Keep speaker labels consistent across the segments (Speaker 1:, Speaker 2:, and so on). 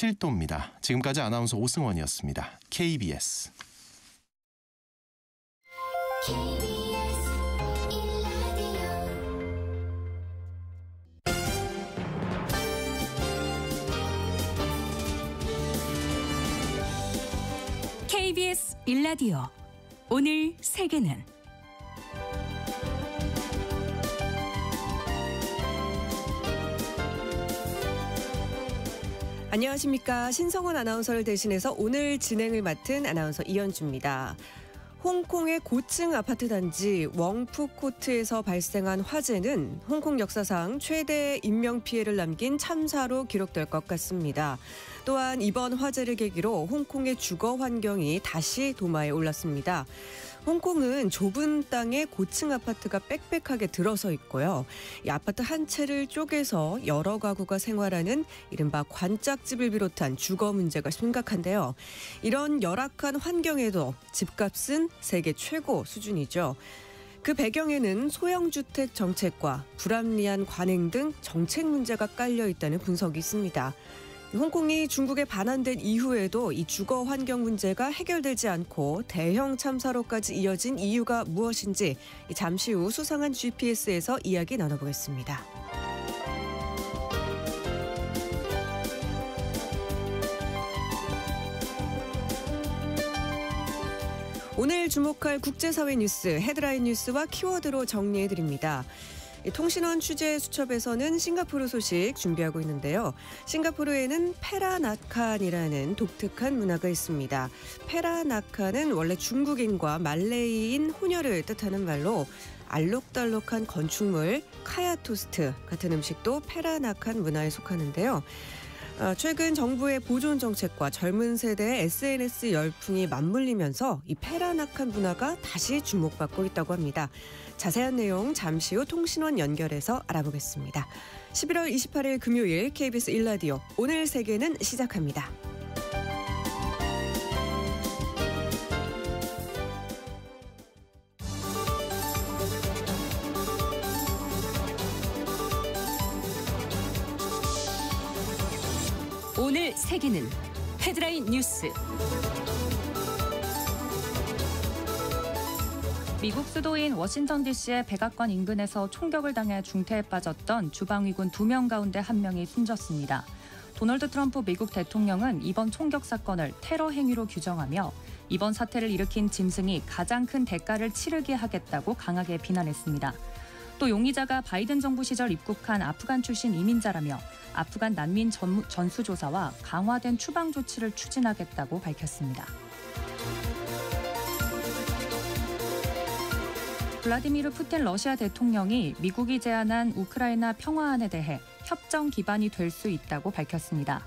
Speaker 1: 7도입니다. 지금까지 아나운서 오승원이었습니다. KBS.
Speaker 2: KBS 1라디오 오늘 세계는
Speaker 3: 안녕하십니까. 신성원 아나운서를 대신해서 오늘 진행을 맡은 아나운서 이현주입니다. 홍콩의 고층 아파트 단지 웡푸코트에서 발생한 화재는 홍콩 역사상 최대 인명피해를 남긴 참사로 기록될 것 같습니다. 또한 이번 화재를 계기로 홍콩의 주거 환경이 다시 도마에 올랐습니다. 홍콩은 좁은 땅에 고층 아파트가 빽빽하게 들어서 있고요. 이 아파트 한 채를 쪼개서 여러 가구가 생활하는 이른바 관짝집을 비롯한 주거 문제가 심각한데요. 이런 열악한 환경에도 집값은 세계 최고 수준이죠. 그 배경에는 소형주택 정책과 불합리한 관행 등 정책 문제가 깔려 있다는 분석이 있습니다. 홍콩이 중국에 반환된 이후에도 이 주거 환경 문제가 해결되지 않고 대형 참사로까지 이어진 이유가 무엇인지 잠시 후 수상한 GPS에서 이야기 나눠보겠습니다. 오늘 주목할 국제사회 뉴스 헤드라인 뉴스와 키워드로 정리해드립니다. 통신원 취재 수첩에서는 싱가포르 소식 준비하고 있는데요. 싱가포르에는 페라나칸이라는 독특한 문화가 있습니다. 페라나칸은 원래 중국인과 말레이인 혼혈을 뜻하는 말로 알록달록한 건축물, 카야토스트 같은 음식도 페라나칸 문화에 속하는데요. 최근 정부의 보존 정책과 젊은 세대의 SNS 열풍이 맞물리면서 이 페라나칸 문화가 다시 주목받고 있다고 합니다. 자세한 내용 잠시 후 통신원 연결해서 알아보겠습니다. 11월 28일 금요일 KBS 1라디오 오늘 세계는 시작합니다.
Speaker 2: 오늘 세계는 헤드라인 뉴스. 미국 수도인 워싱턴 DC의 백악관 인근에서 총격을 당해 중태에 빠졌던 주방위군 2명 가운데 1명이 숨졌습니다. 도널드 트럼프 미국 대통령은 이번 총격 사건을 테러 행위로 규정하며 이번 사태를 일으킨 짐승이 가장 큰 대가를 치르게 하겠다고 강하게 비난했습니다. 또 용의자가 바이든 정부 시절 입국한 아프간 출신 이민자라며 아프간 난민 전수조사와 강화된 추방 조치를 추진하겠다고 밝혔습니다. 블라디미르 푸틴 러시아 대통령이 미국이 제안한 우크라이나 평화안에 대해 협정 기반이 될 수 있다고 밝혔습니다.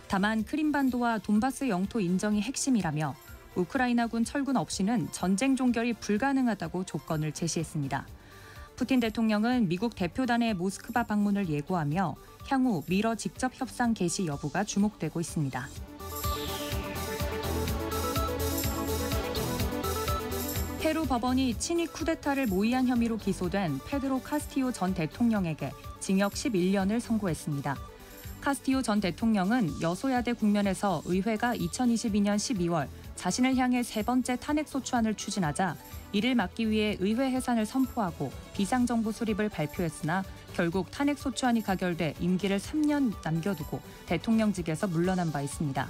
Speaker 2: 다만 크림반도와 돈바스 영토 인정이 핵심이라며 우크라이나군 철군 없이는 전쟁 종결이 불가능하다고 조건을 제시했습니다. 푸틴 대통령은 미국 대표단의 모스크바 방문을 예고하며 향후 미러 직접 협상 개시 여부가 주목되고 있습니다. 페루 법원이 친위 쿠데타를 모의한 혐의로 기소된 페드로 카스티오 전 대통령에게 징역 11년을 선고했습니다. 카스티오 전 대통령은 여소야대 국면에서 의회가 2022년 12월 자신을 향해 세 번째 탄핵소추안을 추진하자 이를 막기 위해 의회 해산을 선포하고 비상정부 수립을 발표했으나 결국 탄핵소추안이 가결돼 임기를 3년 남겨두고 대통령직에서 물러난 바 있습니다.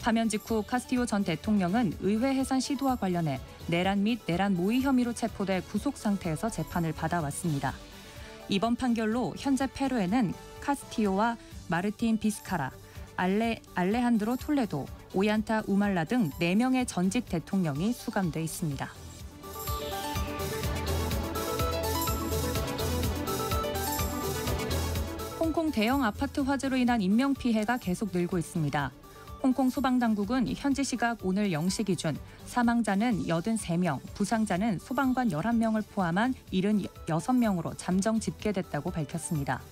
Speaker 2: 파면 직후 카스티오 전 대통령은 의회 해산 시도와 관련해 내란 및 내란 모의 혐의로 체포돼 구속 상태에서 재판을 받아왔습니다. 이번 판결로 현재 페루에는 카스티오와 마르틴 비스카라, 알레한드로 톨레도, 오얀타 우말라 등 4명의 전직 대통령이 수감돼 있습니다. 홍콩 대형 아파트 화재로 인한 인명피해가 계속 늘고 있습니다. 홍콩 소방당국은 현지 시각 오늘 0시 기준 사망자는 83명, 부상자는 소방관 11명을 포함한 76명으로 잠정 집계됐다고 밝혔습니다.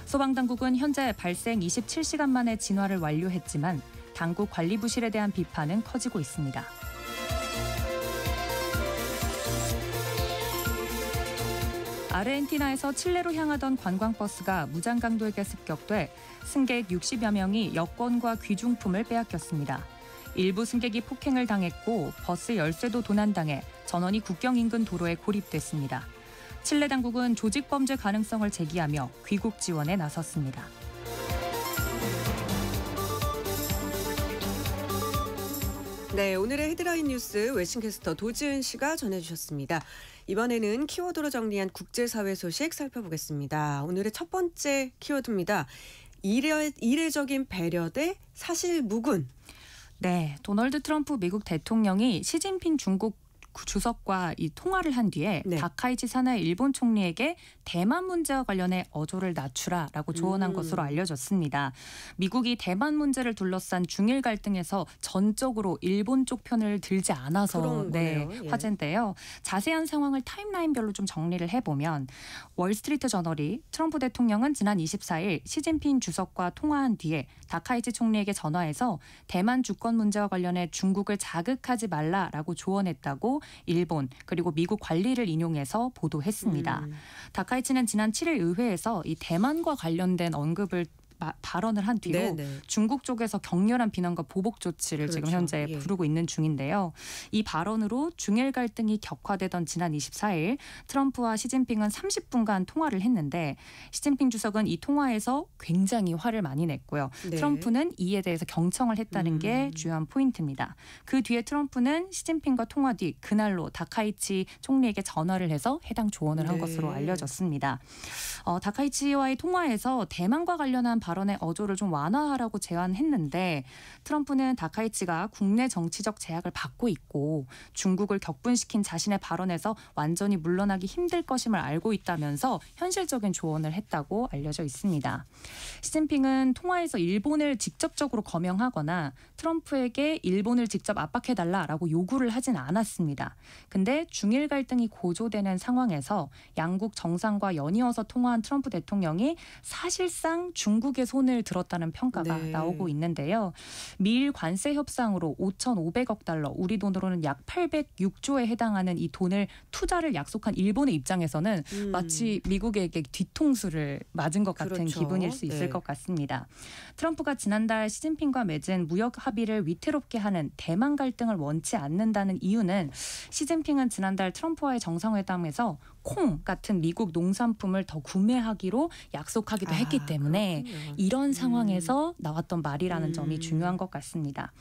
Speaker 2: 소방당국은 현재 발생 27시간 만에 진화를 완료했지만 당국 관리 부실에 대한 비판은 커지고 있습니다. 아르헨티나에서 칠레로 향하던 관광버스가 무장강도에게 습격돼 승객 60여 명이 여권과 귀중품을 빼앗겼습니다. 일부 승객이 폭행을 당했고 버스 열쇠도 도난당해 전원이 국경 인근 도로에 고립됐습니다. 칠레 당국은 조직범죄 가능성을 제기하며 귀국 지원에 나섰습니다.
Speaker 3: 네, 오늘의 헤드라인 뉴스 웨싱캐스터 도지은 씨가 전해주셨습니다. 이번에는 키워드로 정리한 국제사회 소식 살펴보겠습니다. 오늘의 첫 번째 키워드입니다. 이례적인 배려 대 사실 무근.
Speaker 2: 네, 도널드 트럼프 미국 대통령이 시진핑 중국 주석과 이 통화를 한 뒤에
Speaker 3: 네.
Speaker 2: 다카이치 사나이 일본 총리에게 대만 문제와 관련해 어조를 낮추라라고 조언한 것으로 알려졌습니다. 미국이 대만 문제를 둘러싼 중일 갈등에서 전적으로 일본 쪽 편을 들지 않아서
Speaker 3: 예.
Speaker 2: 화제인데요. 자세한 상황을 타임라인별로 좀 정리를 해보면 월스트리트 저널이 트럼프 대통령은 지난 24일 시진핑 주석과 통화한 뒤에 다카이치 총리에게 전화해서 대만 주권 문제와 관련해 중국을 자극하지 말라라고 조언했다고 일본 그리고 미국 관리를 인용해서 보도했습니다. 다카이치는 지난 7일 의회에서 이 대만과 관련된 언급을 발언을 한 뒤로
Speaker 3: 네네.
Speaker 2: 중국 쪽에서 격렬한 비난과 보복 조치를 지금 현재 부르고 있는 중인데요. 이 발언으로 중일 갈등이 격화되던 지난 24일 트럼프와 시진핑은 30분간 통화를 했는데 시진핑 주석은 이 통화에서 굉장히 화를 많이 냈고요.
Speaker 3: 네.
Speaker 2: 트럼프는 이에 대해서 경청을 했다는 게 주요한 포인트입니다. 그 뒤에 트럼프는 시진핑과 통화 뒤 그날로 다카이치 총리에게 전화를 해서 해당 조언을 한 것으로 알려졌습니다. 다카이치와의 통화에서 대만과 관련한 발언의 어조를 좀 완화하라고 제안했는데 트럼프는 다카이치가 국내 정치적 제약을 받고 있고 중국을 격분시킨 자신의 발언에서 완전히 물러나기 힘들 것임을 알고 있다면서 현실적인 조언을 했다고 알려져 있습니다. 시진핑은 통화에서 일본을 직접적으로 거명하거나 트럼프에게 일본을 직접 압박해달라라고 요구를 하진 않았습니다. 근데 중일 갈등이 고조되는 상황에서 양국 정상과 연이어서 통화한 트럼프 대통령이 사실상 중국의 손을 들었다는 평가가 나오고 있는데요. 미일 관세 협상으로 5,500억 달러, 우리 돈으로는 약 806조에 해당하는 이 돈을 투자를 약속한 일본의 입장에서는 마치 미국에게 뒤통수를 맞은 것 같은 기분일 수 있을 것 같습니다. 트럼프가 지난달 시진핑과 맺은 무역 합의를 위태롭게 하는 대만 갈등을 원치 않는다는 이유는 시진핑은 지난달 트럼프와의 정상회담에서 콩 같은 미국 농산품을 더 구매하기로 약속하기도 했기 때문에
Speaker 3: 그렇군요.
Speaker 2: 이런 상황에서 나왔던 말이라는 점이 중요한 것 같습니다.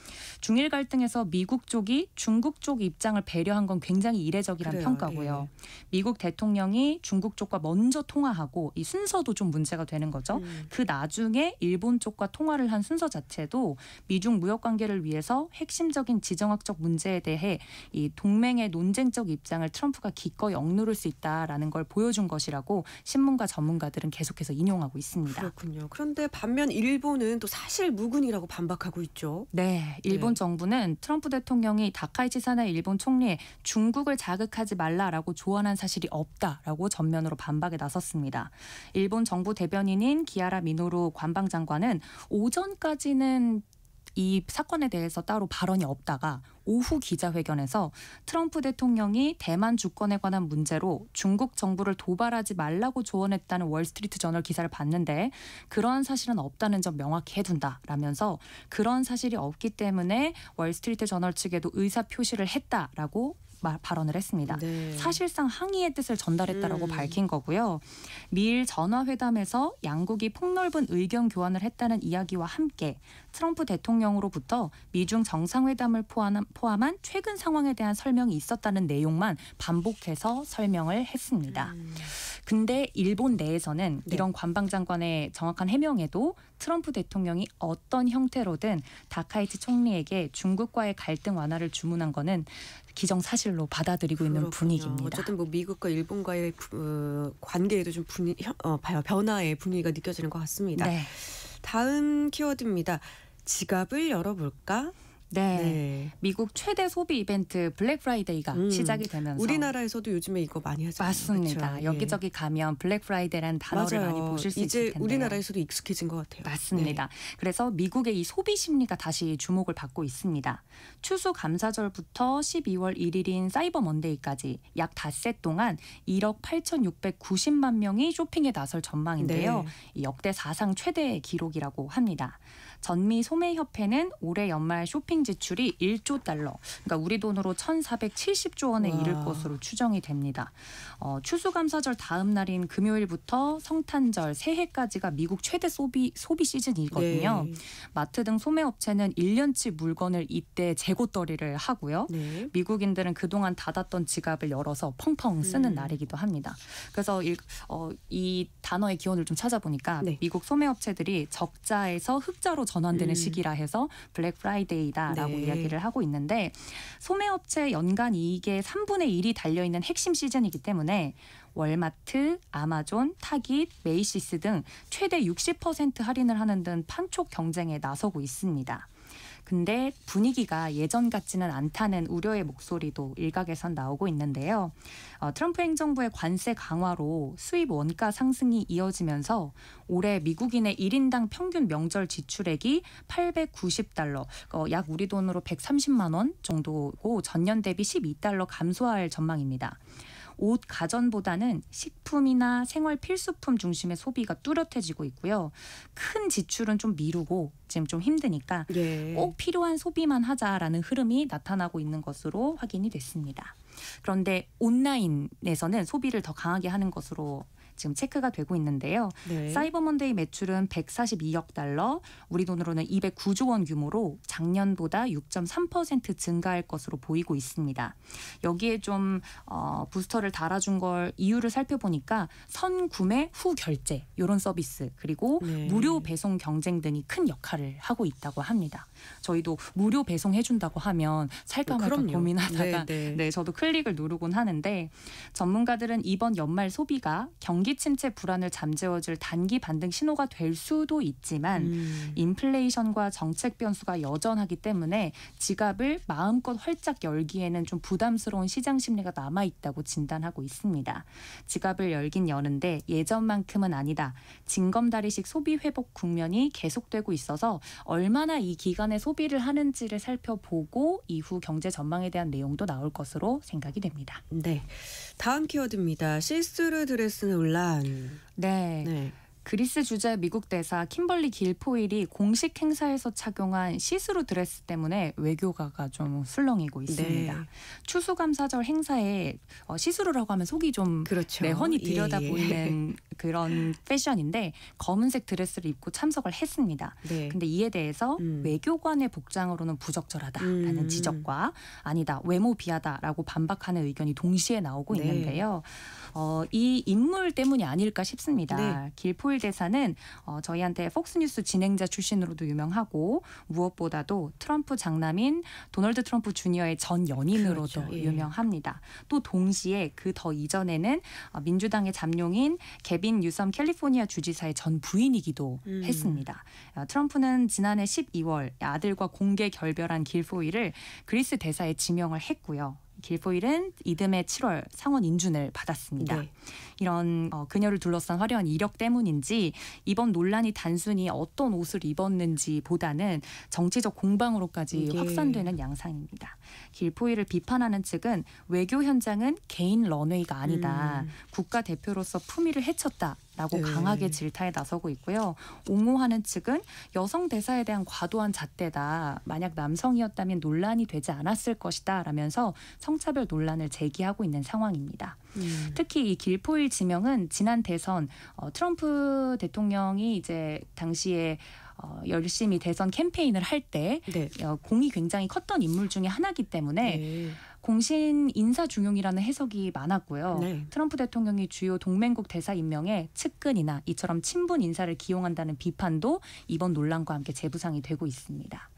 Speaker 2: 중일 갈등에서 미국 쪽이 중국 쪽 입장을 배려한 건 굉장히 이례적이란 평가고요. 미국 대통령이 중국 쪽과 먼저 통화하고 이 순서도 좀 문제가 되는 거죠. 그 나중에 일본 쪽과 통화를 한 순서 자체도 미중 무역 관계를 위해서 핵심적인 지정학적 문제에 대해 이 동맹의 논쟁적 입장을 트럼프가 기꺼이 억누를 수 있다라는 걸 보여준 것이라고 신문가 전문가들은 계속해서 인용하고 있습니다.
Speaker 3: 그렇군요. 그런데 반면 일본은 또 사실 무근이라고 반박하고 있죠.
Speaker 2: 네, 일본 정부는 트럼프 대통령이 다카이치 사나이 일본 총리에 중국을 자극하지 말라라고 조언한 사실이 없다라고 전면으로 반박에 나섰습니다. 일본 정부 대변인인 기아라 미노루 관방장관은 오전까지는 이 사건에 대해서 따로 발언이 없다가 오후 기자회견에서 트럼프 대통령이 대만 주권에 관한 문제로 중국 정부를 도발하지 말라고 조언했다는 월스트리트 저널 기사를 봤는데 그러한 사실은 없다는 점 명확히 해둔다라면서 그런 사실이 없기 때문에 월스트리트 저널 측에도 의사표시를 했다라고 발언을 했습니다.
Speaker 3: 네.
Speaker 2: 사실상 항의의 뜻을 전달했다라고 밝힌 거고요. 미일 전화회담에서 양국이 폭넓은 의견 교환을 했다는 이야기와 함께 트럼프 대통령으로부터 미중 정상회담을 포함한 최근 상황에 대한 설명이 있었다는 내용만 반복해서 설명을 했습니다. 근데 일본 내에서는 이런 관방장관의 정확한 해명에도 트럼프 대통령이 어떤 형태로든 다카이치 총리에게 중국과의 갈등 완화를 주문한 거는 기정사실로 받아들이고 있는 분위기입니다.
Speaker 3: 어쨌든 뭐 미국과 일본과의 관계에도 좀 변화의 분위기가 느껴지는 것 같습니다.
Speaker 2: 네.
Speaker 3: 다음 키워드입니다. 지갑을 열어볼까?
Speaker 2: 네. 미국 최대 소비 이벤트 블랙 프라이데이가 시작이 되면서
Speaker 3: 우리나라에서도 요즘에 이거 많이 하잖아요.
Speaker 2: 맞습니다.
Speaker 3: 그렇죠?
Speaker 2: 여기저기 가면 블랙 프라이데이라는 단어를
Speaker 3: 맞아요.
Speaker 2: 많이 보실 수 있을
Speaker 3: 이제
Speaker 2: 텐데요.
Speaker 3: 우리나라에서도 익숙해진 것 같아요.
Speaker 2: 맞습니다. 그래서 미국의 이 소비 심리가 다시 주목을 받고 있습니다. 추수감사절부터 12월 1일인 사이버 먼데이까지 약 닷새 동안 1억 8,690만 명이 쇼핑에 나설 전망인데요. 이 역대 사상 최대 기록이라고 합니다. 전미 소매협회는 올해 연말 쇼핑 지출이 1조 달러, 그러니까 우리 돈으로 1,470조 원에 이를 것으로 추정이 됩니다. 추수감사절 다음 날인 금요일부터 성탄절, 새해까지가 미국 최대 소비 시즌이거든요.
Speaker 3: 네.
Speaker 2: 마트 등 소매업체는 1년치 물건을 이때 재고떨이를 하고요.
Speaker 3: 네.
Speaker 2: 미국인들은 그동안 닫았던 지갑을 열어서 펑펑 쓰는 날이기도 합니다. 그래서 이 단어의 기원을 좀 찾아보니까
Speaker 3: 네.
Speaker 2: 미국 소매업체들이 적자에서 흑자로 전환되는 시기라 해서 블랙 프라이데이다라고
Speaker 3: 네.
Speaker 2: 이야기를 하고 있는데 소매업체 연간 이익의 3분의 1이 달려있는 핵심 시즌이기 때문에 월마트, 아마존, 타깃, 메이시스 등 최대 60% 할인을 하는 등 판촉 경쟁에 나서고 있습니다. 근데 분위기가 예전 같지는 않다는 우려의 목소리도 일각에선 나오고 있는데요. 트럼프 행정부의 관세 강화로 수입 원가 상승이 이어지면서 올해 미국인의 1인당 평균 명절 지출액이 890달러, 약 우리 돈으로 130만 원 정도고 전년 대비 12달러 감소할 전망입니다. 옷, 가전보다는 식품이나 생활 필수품 중심의 소비가 뚜렷해지고 있고요. 큰 지출은 좀 미루고 지금 좀 힘드니까 꼭 필요한 소비만 하자라는 흐름이 나타나고 있는 것으로 확인이 됐습니다. 그런데 온라인에서는 소비를 더 강하게 하는 것으로 지금 체크가 되고 있는데요.
Speaker 3: 네.
Speaker 2: 사이버 먼데이 매출은 142억 달러, 우리 돈으로는 209조 원 규모로 작년보다 6.3% 증가할 것으로 보이고 있습니다. 여기에 좀 부스터를 달아준 걸 이유를 살펴보니까 선구매 후 결제 이런 서비스 그리고 무료 배송 경쟁 등이 큰 역할을 하고 있다고 합니다. 저희도 무료 배송 해준다고 하면 살까 말까 고민하다가 네, 저도 클릭을 누르곤 하는데 전문가들은 이번 연말 소비가 경기 침체 불안을 잠재워줄 단기 반등 신호가 될 수도 있지만 인플레이션과 정책 변수가 여전하기 때문에 지갑을 마음껏 활짝 열기에는 좀 부담스러운 시장 심리가 남아있다고 진단하고 있습니다. 지갑을 열긴 여는데 예전만큼은 아니다. 징검다리식 소비 회복 국면이 계속되고 있어서 얼마나 이 기간에 소비를 하는지를 살펴보고 이후 경제 전망에 대한 내용도 나올 것으로 생각이 됩니다.
Speaker 3: 네. 다음 키워드입니다. 시스루 드레스 논란.
Speaker 2: 네. 그리스 주재 미국 대사 킴벌리 길포일이 공식 행사에서 착용한 시스루 드레스 때문에 외교가가 좀 술렁이고 있습니다.
Speaker 3: 네.
Speaker 2: 추수감사절 행사에 시스루라고 하면 속이 좀 훤히 들여다 보이는 그런 패션인데 검은색 드레스를 입고 참석을 했습니다. 근데 이에 대해서 외교관의 복장으로는 부적절하다라는 지적과 아니다, 외모 비하다라고 반박하는 의견이 동시에 나오고 있는데요. 이 인물 때문이 아닐까 싶습니다. 길포일 대사는 저희한테 폭스뉴스 진행자 출신으로도 유명하고 무엇보다도 트럼프 장남인 도널드 트럼프 주니어의 전 연인으로도 유명합니다. 또 동시에 그 더 이전에는 민주당의 잠룡인 개빈 뉴섬 캘리포니아 주지사의 전 부인이기도 했습니다. 트럼프는 지난해 12월 아들과 공개 결별한 길포일을 그리스 대사에 지명을 했고요. 길포일은 이듬해 7월 상원 인준을 받았습니다. 이런 그녀를 둘러싼 화려한 이력 때문인지 이번 논란이 단순히 어떤 옷을 입었는지 보다는 정치적 공방으로까지 확산되는 양상입니다. 길포일을 비판하는 측은 외교 현장은 개인 런웨이가 아니다. 국가대표로서 품위를 해쳤다. 라고 강하게 질타에 나서고 있고요. 옹호하는 측은 여성 대사에 대한 과도한 잣대다. 만약 남성이었다면 논란이 되지 않았을 것이다. 라면서 성차별 논란을 제기하고 있는 상황입니다. 특히 이 길포일 지명은 지난 대선 트럼프 대통령이 이제 당시에 열심히 대선 캠페인을 할 때 공이 굉장히 컸던 인물 중에 하나이기 때문에 공신 인사 중용이라는 해석이 많았고요.
Speaker 3: 네.
Speaker 2: 트럼프 대통령이 주요 동맹국 대사 임명에 측근이나 이처럼 친분 인사를 기용한다는 비판도 이번 논란과 함께 재부상이 되고 있습니다.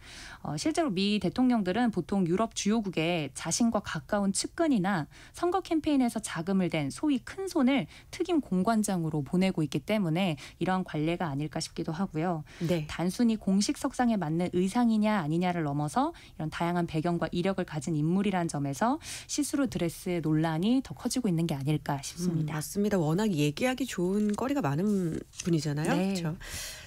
Speaker 2: 실제로 미 대통령들은 보통 유럽 주요국에 자신과 가까운 측근이나 선거 캠페인에서 자금을 댄 소위 큰손을 특임 공관장으로 보내고 있기 때문에 이러한 관례가 아닐까 싶기도 하고요.
Speaker 3: 네.
Speaker 2: 단순히 공식 석상에 맞는 의상이냐 아니냐를 넘어서 이런 다양한 배경과 이력을 가진 인물이란 점에서 시스루 드레스의 논란이 더 커지고 있는 게 아닐까 싶습니다.
Speaker 3: 맞습니다. 워낙 얘기하기 좋은 거리가 많은 분이잖아요.
Speaker 2: 네.
Speaker 3: 그렇죠.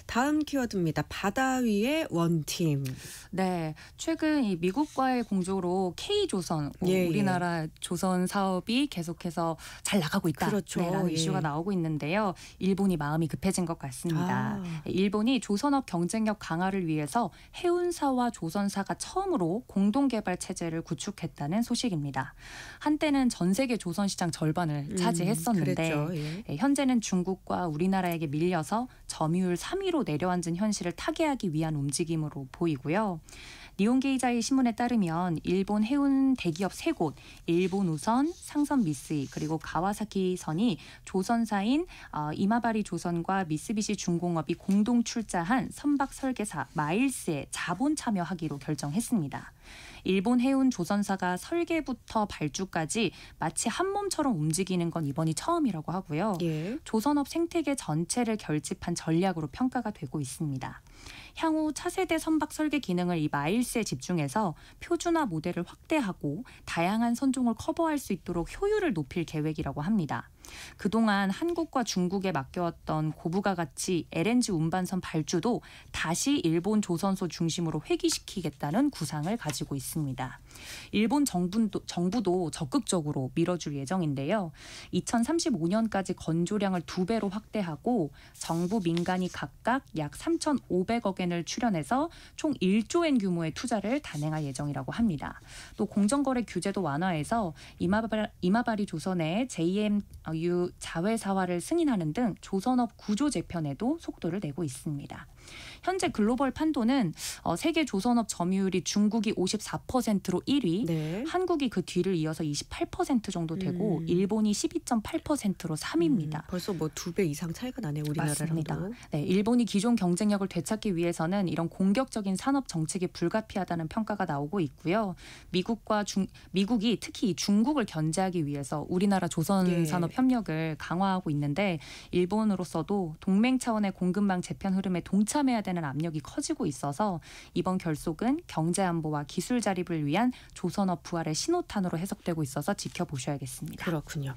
Speaker 3: 다음 키워드입니다. 바다 위의 원팀.
Speaker 2: 네, 최근 이 미국과의 공조로 K조선,
Speaker 3: 예,
Speaker 2: 우리나라 조선 사업이 계속해서 잘 나가고 있다.
Speaker 3: 그렇죠.
Speaker 2: 라는
Speaker 3: 예.
Speaker 2: 이슈가 나오고 있는데요. 일본이 마음이 급해진 것 같습니다. 일본이 조선업 경쟁력 강화를 위해서 해운사와 조선사가 처음으로 공동개발 체제를 구축했다는 소식입니다. 한때는 전 세계 조선 시장 절반을 차지했었는데
Speaker 3: 그랬죠. 예.
Speaker 2: 현재는 중국과 우리나라에게 밀려서 점유율 3위로 내려앉은 현실을 타개하기 위한 움직임으로 보이고요. 니혼게이자의 신문에 따르면 일본 해운 대기업 3곳, 일본우선, 상선미쓰이 그리고 가와사키선이 조선사인 이마바리 조선과 미쓰비시 중공업이 공동 출자한 선박 설계사 마일스에 자본 참여하기로 결정했습니다. 일본 해운 조선사가 설계부터 발주까지 마치 한 몸처럼 움직이는 건 이번이 처음이라고 하고요.
Speaker 3: 예.
Speaker 2: 조선업 생태계 전체를 결집한 전략으로 평가가 되고 있습니다. 향후 차세대 선박 설계 기능을 이 마일스에 집중해서 표준화 모델을 확대하고 다양한 선종을 커버할 수 있도록 효율을 높일 계획이라고 합니다. 그동안 한국과 중국에 맡겨왔던 고부가 가치 LNG 운반선 발주도 다시 일본 조선소 중심으로 회귀시키겠다는 구상을 가지고 있습니다. 일본 정부도 적극적으로 밀어줄 예정인데요. 2035년까지 건조량을 2배로 확대하고 정부 민간이 각각 약 3,500억 엔을 출연해서 총 1조 엔 규모의 투자를 단행할 예정이라고 합니다. 또 공정거래 규제도 완화해서 이마바리 조선의 JMU 자회사화를 승인하는 등 조선업 구조 재편에도 속도를 내고 있습니다. 현재 글로벌 판도는 세계 조선업 점유율이 중국이 54%로 1위,
Speaker 3: 네.
Speaker 2: 한국이 그 뒤를 이어서 28% 정도 되고 일본이 12.8%로 3위입니다.
Speaker 3: 벌써 뭐 2배 이상 차이가 나네요. 우리나라랑도.
Speaker 2: 맞습니다. 네, 일본이 기존 경쟁력을 되찾기 위해서는 이런 공격적인 산업 정책이 불가피하다는 평가가 나오고 있고요. 미국이 특히 중국을 견제하기 위해서 우리나라 조선
Speaker 3: 예.
Speaker 2: 산업 협력을 강화하고 있는데 일본으로서도 동맹 차원의 공급망 재편 흐름에 동참해야 되는 압력이 커지고 있어서 이번 결속은 경제 안보와 기술 자립을 위한 조선업 부활의 신호탄으로 해석되고 있어서 지켜보셔야겠습니다.
Speaker 3: 그렇군요.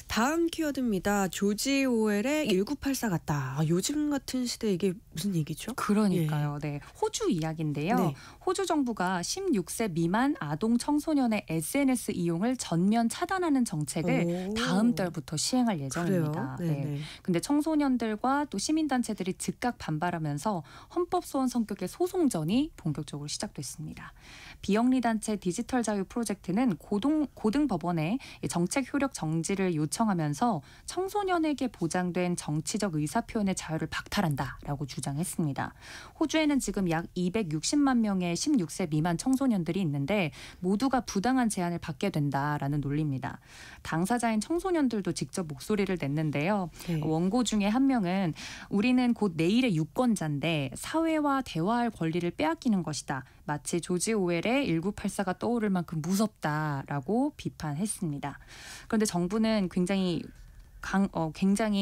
Speaker 3: 다음 키워드입니다. 조지 오웰의 1984 같다. 요즘 같은 시대 이게 무슨 얘기죠?
Speaker 2: 그러니까요. 네, 호주 이야기인데요.
Speaker 3: 네.
Speaker 2: 호주 정부가 16세 미만 아동 청소년의 SNS 이용을 전면 차단하는 정책을 다음 달부터 시행할 예정입니다.
Speaker 3: 그래요? 네네.
Speaker 2: 근데 청소년들과 또 시민단체들이 즉각 반발하면서 헌법소원 성격의 소송전이 본격적으로 시작됐습니다. 비영리단체 디지털 자유 프로젝트는 고등법원에 정책 효력 정지를 요청하면서 청소년에게 보장된 정치적 의사표현의 자유를 박탈한다라고 주장했습니다. 호주에는 지금 약 260만 명의 16세 미만 청소년들이 있는데 모두가 부당한 제한을 받게 된다라는 논리입니다. 당사자인 청소년들도 직접 목소리를 냈는데요.
Speaker 3: 네.
Speaker 2: 원고 중에 한 명은 우리는 곧 내일의 유권자인데 사회와 대화할 권리를 빼앗기는 것이다. 마치 조지 오웰의 1984가 떠오를 만큼 무섭다라고 비판했습니다. 그런데 정부는 굉장히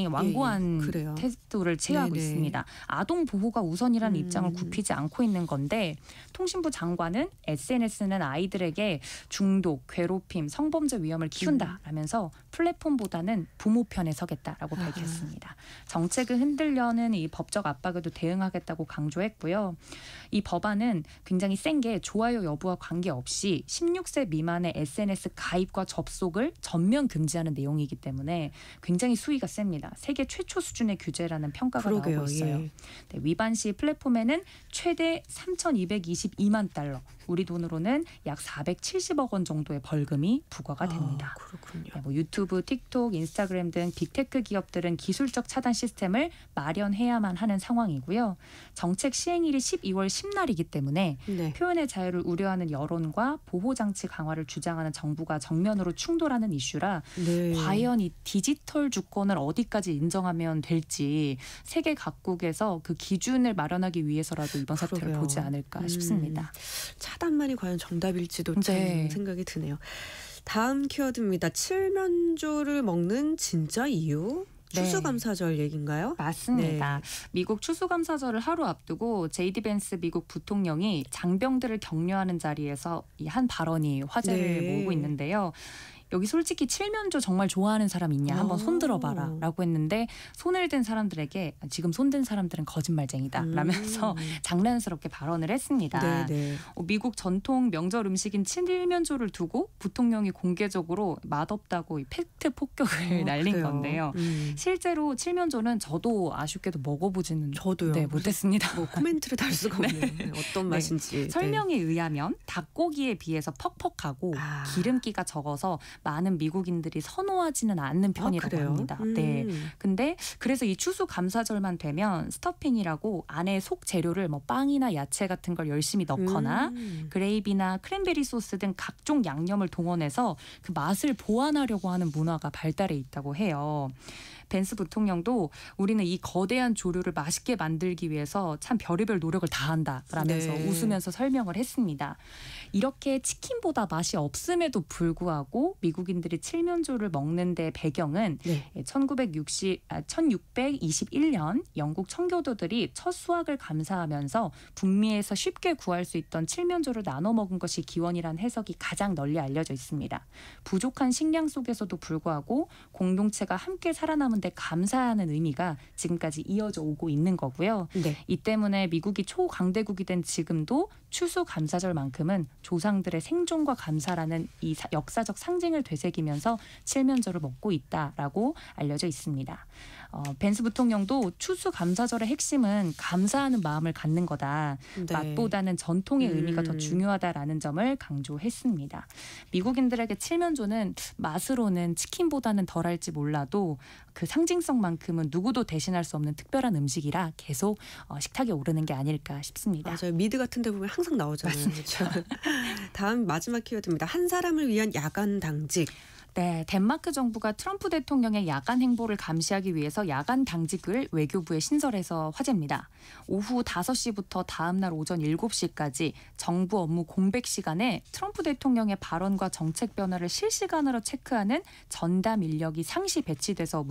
Speaker 2: 완고한
Speaker 3: 그래요.
Speaker 2: 태도를 취하고
Speaker 3: 네네.
Speaker 2: 있습니다. 아동 보호가 우선이라는 입장을 굽히지 않고 있는 건데 통신부 장관은 SNS는 아이들에게 중독, 괴롭힘, 성범죄 위험을 키운다라면서 플랫폼보다는 부모 편에 서겠다라고 밝혔습니다. 정책을 흔들려는 이 법적 압박에도 대응하겠다고 강조했고요. 이 법안은 굉장히 센 게 좋아요 여부와 관계없이 16세 미만의 SNS 가입과 접속을 전면 금지하는 내용이기 때문에 굉장히 수위가 셉니다. 세계 최초 수준의 규제라는 평가가
Speaker 3: 그러게요.
Speaker 2: 나오고 있어요.
Speaker 3: 예.
Speaker 2: 네, 위반 시 플랫폼에는 최대 3,222만 달러, 우리 돈으로는 약 470억 원 정도의 벌금이 부과가 됩니다.
Speaker 3: 그렇군요.
Speaker 2: 네, 뭐 유튜브, 틱톡, 인스타그램 등 빅테크 기업들은 기술적 차단 시스템을 마련해야만 하는 상황이고요. 정책 시행일이 12월 10날이기 때문에
Speaker 3: 네.
Speaker 2: 표현의 자유를 우려하는 여론과 보호장치 강화를 주장하는 정부가 정면으로 충돌하는 이슈라
Speaker 3: 네.
Speaker 2: 과연 이 디지털 주권을 어디까지 인정하면 될지 세계 각국에서 그 기준을 마련하기 위해서라도 이번 사태를
Speaker 3: 그러게요.
Speaker 2: 보지 않을까 싶습니다.
Speaker 3: 차단만이 과연 정답일지도 참
Speaker 2: 네.
Speaker 3: 생각이 드네요. 다음 키워드입니다. 칠면조를 먹는 진짜 이유?
Speaker 2: 네.
Speaker 3: 추수감사절 얘기인가요?
Speaker 2: 맞습니다. 미국 추수감사절을 하루 앞두고 제이디 벤스 미국 부통령이 장병들을 격려하는 자리에서 이 한 발언이 화제를
Speaker 3: 네.
Speaker 2: 모으고 있는데요. 여기 솔직히 칠면조 정말 좋아하는 사람 있냐 한번 손 들어봐라 라고 했는데 손을 든 사람들에게 지금 손 든 사람들은 거짓말쟁이다 라면서 장난스럽게 발언을 했습니다.
Speaker 3: 네.
Speaker 2: 미국 전통 명절 음식인 칠면조를 두고 부통령이 공개적으로 맛없다고 이 팩트 폭격을 날린
Speaker 3: 그래요.
Speaker 2: 건데요. 실제로 칠면조는 저도 아쉽게도 먹어보지는
Speaker 3: 저도요.
Speaker 2: 네, 못했습니다.
Speaker 3: 뭐 코멘트를 달 수가 없네요. 네, 어떤 맛인지. 네.
Speaker 2: 설명에 의하면 닭고기에 비해서 퍽퍽하고 기름기가 적어서 많은 미국인들이 선호하지는 않는 편이라고
Speaker 3: 그래요?
Speaker 2: 합니다. 네. 근데 그래서 이 추수감사절만 되면 스터핑이라고 안에 속 재료를 뭐 빵이나 야채 같은 걸 열심히 넣거나 그레이비나 크랜베리 소스 등 각종 양념을 동원해서 그 맛을 보완하려고 하는 문화가 발달해 있다고 해요. 벤스 부통령도 우리는 이 거대한 조류를 맛있게 만들기 위해서 참 별의별 노력을 다한다라면서
Speaker 3: 네.
Speaker 2: 웃으면서 설명을 했습니다. 이렇게 치킨보다 맛이 없음에도 불구하고 미국인들이 칠면조를 먹는 데 배경은
Speaker 3: 네.
Speaker 2: 1621년 영국 청교도들이 첫 수확을 감사하면서 북미에서 쉽게 구할 수 있던 칠면조를 나눠 먹은 것이 기원이라는 해석이 가장 널리 알려져 있습니다. 부족한 식량 속에서도 불구하고 공동체가 함께 살아남은 데 감사하는 의미가 지금까지 이어져 오고 있는 거고요.
Speaker 3: 네.
Speaker 2: 이 때문에 미국이 초강대국이 된 지금도 추수감사절만큼은 조상들의 생존과 감사라는 이 역사적 상징을 되새기면서 칠면조를 먹고 있다라고 알려져 있습니다. 벤스 부통령도 추수감사절의 핵심은 감사하는 마음을 갖는 거다.
Speaker 3: 네.
Speaker 2: 맛보다는 전통의 의미가 더 중요하다라는 점을 강조했습니다. 미국인들에게 칠면조는 맛으로는 치킨보다는 덜할지 몰라도 그 상징성만큼은 누구도 대신할 수 없는 특별한 음식이라 계속 식탁에 오르는 게 아닐까 싶습니다.
Speaker 3: 맞아요. 미드 같은 데 보면 항상 나오잖아요. 그렇죠? 다음 마지막 키워드입니다. 한 사람을 위한 야간 당직.
Speaker 2: 네, 덴마크 정부가 트럼프 대통령의 야간 행보를 감시하기 위해서 야간 당직을 외교부에 신설해서 화제입니다. 오후 5시부터 다음 날 오전 7시까지 정부 업무 공백 시간에 트럼프 대통령의 발언과 정책 변화를 실시간으로 체크하는 전담 인력이 상시 배치돼서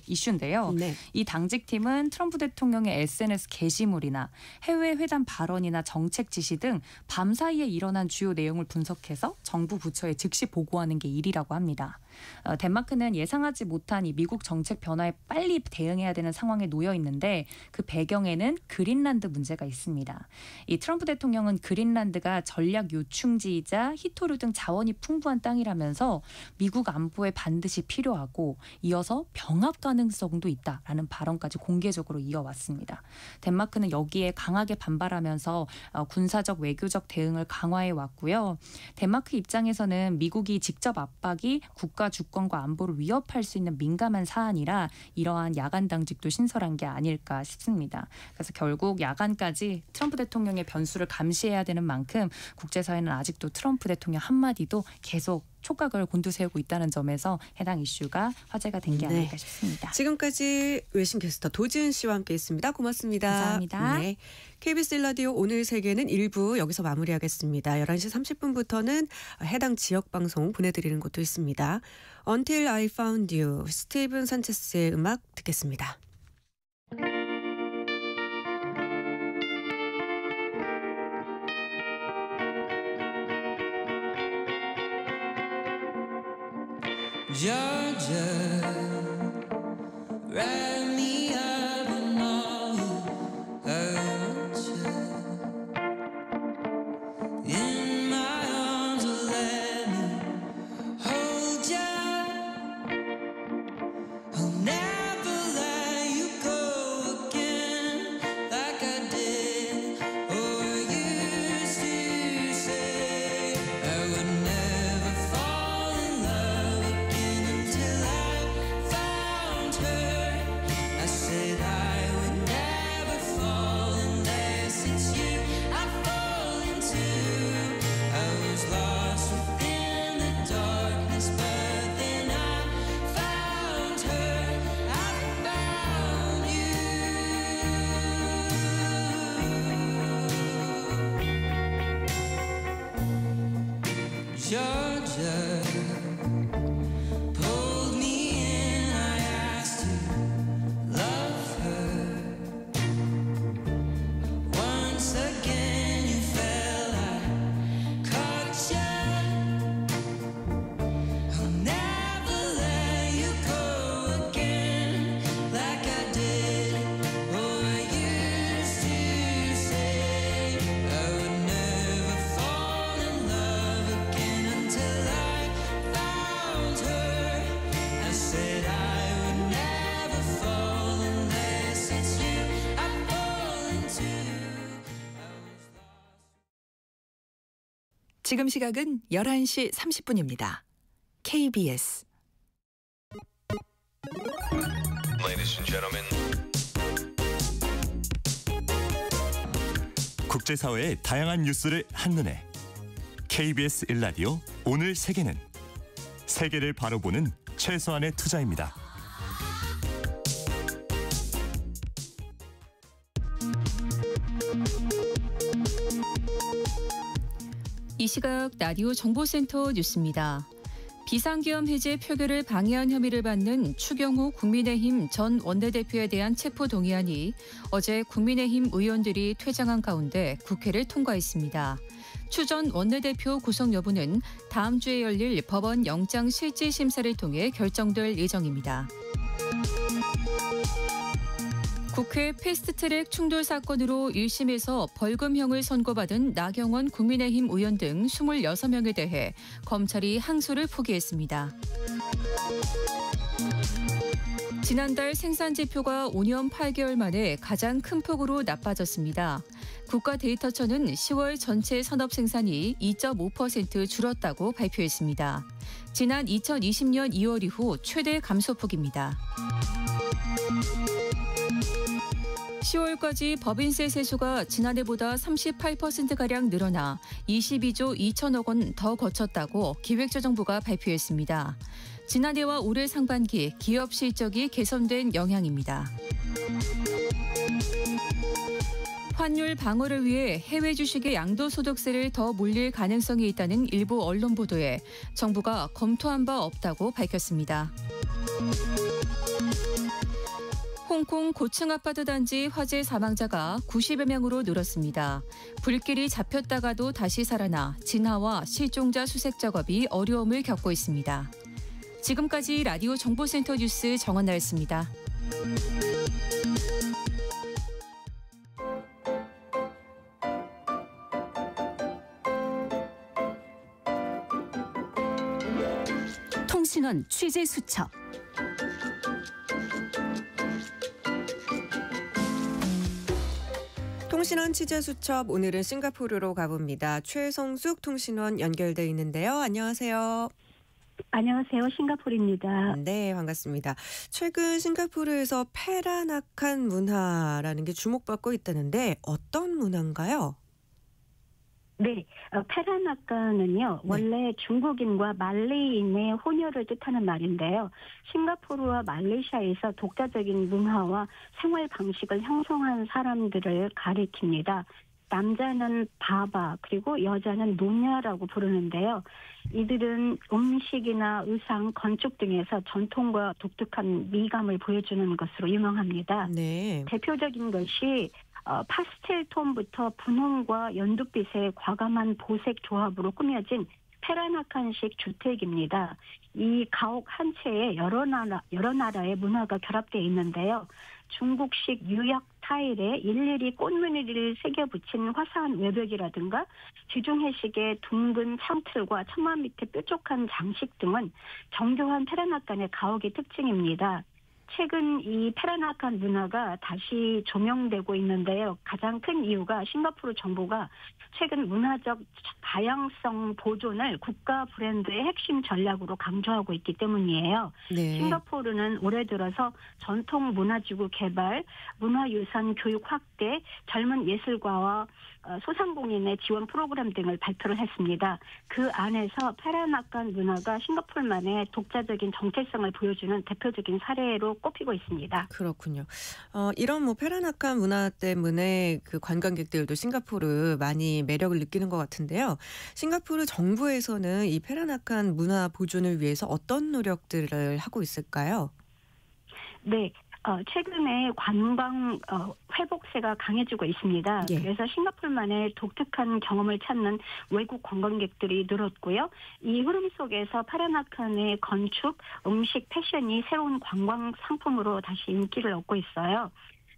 Speaker 2: 이슈인데요.
Speaker 3: 네.
Speaker 2: 이 당직팀은 트럼프 대통령의 SNS 게시물이나 해외 회담 발언이나 정책 지시 등 밤사이에 일어난 주요 내용을 분석해서 정부 부처에 즉시 보고하는 게 일이라고 합니다. 덴마크는 예상하지 못한 이 미국 정책 변화에 빨리 대응해야 되는 상황에 놓여 있는데 그 배경에는 그린란드 문제가 있습니다. 이 트럼프 대통령은 그린란드가 전략 요충지이자 희토류 등 자원이 풍부한 땅이라면서 미국 안보에 반드시 필요하고 이어서 병합 가능성도 있다라는 발언까지 공개적으로 이어왔습니다. 덴마크는 여기에 강하게 반발하면서 군사적 외교적 대응을 강화해 왔고요. 덴마크 입장에서는 미국이 직접 압박이 국가 주권과 안보를 위협할 수 있는 민감한 사안이라 이러한 야간 당직도 신설한 게 아닐까 싶습니다. 그래서 결국 야간까지 트럼프 대통령의 변수를 감시해야 되는 만큼 국제사회는 아직도 트럼프 대통령 한마디도 계속 촉각을 곤두세우고 있다는 점에서 해당 이슈가 화제가 된 게 아닐까 싶습니다.
Speaker 3: 지금까지 외신 캐스터 도지은 씨와 함께했습니다. 고맙습니다.
Speaker 2: 감사합니다.
Speaker 3: 네. KBS 라디오 오늘 세계는 1부 여기서 마무리하겠습니다. 11시 30분부터는 해당 지역 방송 보내드리는 곳도 있습니다. Until I Found You, 스티븐 산체스의 음악 듣겠습니다.
Speaker 4: Georgia, write me up and all about you. In my arms, let me hold you. Georgia pulled me in. I asked to love her. Once again you fell, I caught you. I'll never let you go again like I did. Oh, I used to say I would never fall in love again until I found her. I said I would never fall unless it's you I fall into.
Speaker 5: 지금 시각은 11시 30분입니다. KBS
Speaker 6: Ladies and gentlemen. 국제사회의 다양한 뉴스를 한눈에 KBS 1라디오 오늘 세계는 세계를 바로 보는 최소한의 투자입니다.
Speaker 2: 이 시각 라디오 정보센터 뉴스입니다. 비상계엄 해제 표결을 방해한 혐의를 받는 추경호 국민의힘 전 원내대표에 대한 체포동의안이 어제 국민의힘 의원들이 퇴장한 가운데 국회를 통과했습니다. 추 전 원내대표 구속 여부는 다음 주에 열릴 법원 영장 실질 심사를 통해 결정될 예정입니다. 국회 패스트트랙 충돌 사건으로 1심에서 벌금형을 선고받은 나경원 국민의힘 의원 등 26명에 대해 검찰이 항소를 포기했습니다. 지난달 생산지표가 5년 8개월 만에 가장 큰 폭으로 나빠졌습니다. 국가데이터처는 10월 전체 산업 생산이 2.5% 줄었다고 발표했습니다. 지난 2020년 2월 이후 최대 감소폭입니다. 10월까지 법인세 세수가 지난해보다 38%가량 늘어나 22조 2천억 원 더 거쳤다고 기획재정부가 발표했습니다. 지난해와 올해 상반기 기업 실적이 개선된 영향입니다. 환율 방어를 위해 해외 주식의 양도소득세를 더 물릴 가능성이 있다는 일부 언론 보도에 정부가 검토한 바 없다고 밝혔습니다. 홍콩 고층 아파트 단지 화재 사망자가 90여 명으로 늘었습니다. 불길이 잡혔다가도 다시 살아나 진화와 실종자 수색 작업이 어려움을 겪고 있습니다. 지금까지 라디오 정보센터 뉴스 정원나였습니다. 통신원 취재 수첩.
Speaker 3: 통신원 취재 수첩 오늘은 싱가포르로 가봅니다. 최성숙 통신원 연결돼 있는데요. 안녕하세요.
Speaker 7: 안녕하세요. 싱가포르입니다.
Speaker 3: 네, 반갑습니다. 최근 싱가포르에서 페라나칸 문화라는 게 주목받고 있다는데 어떤 문화인가요?
Speaker 7: 네, 페라나카는요, 원래 중국인과 말레이인의 혼혈을 뜻하는 말인데요. 싱가포르와 말레이시아에서 독자적인 문화와 생활 방식을 형성한 사람들을 가리킵니다. 남자는 바바, 그리고 여자는 노냐라고 부르는데요. 이들은 음식이나 의상, 건축 등에서 전통과 독특한 미감을 보여주는 것으로 유명합니다.
Speaker 3: 네.
Speaker 7: 대표적인 것이 파스텔 톤부터 분홍과 연두빛의 과감한 보색 조합으로 꾸며진 페라나칸식 주택입니다. 이 가옥 한 채에 여러 나라의 문화가 결합되어 있는데요. 중국식 유약 타일에 일일이 꽃무늬를 새겨 붙인 화사한 외벽이라든가 지중해식의 둥근 창틀과 천막 밑에 뾰족한 장식 등은 정교한 페라나칸의 가옥의 특징입니다. 최근 이 페라나칸 문화가 다시 조명되고 있는데요. 가장 큰 이유가 싱가포르 정부가 최근 문화적 다양성 보존을 국가 브랜드의 핵심 전략으로 강조하고 있기 때문이에요.
Speaker 3: 네.
Speaker 7: 싱가포르는 올해 들어서 전통 문화지구 개발, 문화유산 교육 확대, 젊은 예술가와 소상공인의 지원 프로그램 등을 발표를 했습니다. 그 안에서 페라나칸 문화가 싱가포르만의 독자적인 정체성을 보여주는 대표적인 사례로 꼽히고 있습니다.
Speaker 3: 그렇군요. 이런 뭐 페라나칸 문화 때문에 그 관광객들도 싱가포르 많이 매력을 느끼는 것 같은데요. 싱가포르 정부에서는 이 페라나칸 문화 보존을 위해서 어떤 노력들을 하고 있을까요?
Speaker 7: 네. 최근에 관광 회복세가 강해지고 있습니다.
Speaker 3: 예.
Speaker 7: 그래서 싱가포르만의 독특한 경험을 찾는 외국 관광객들이 늘었고요. 이 흐름 속에서 페라나칸의 건축, 음식, 패션이 새로운 관광 상품으로 다시 인기를 얻고 있어요.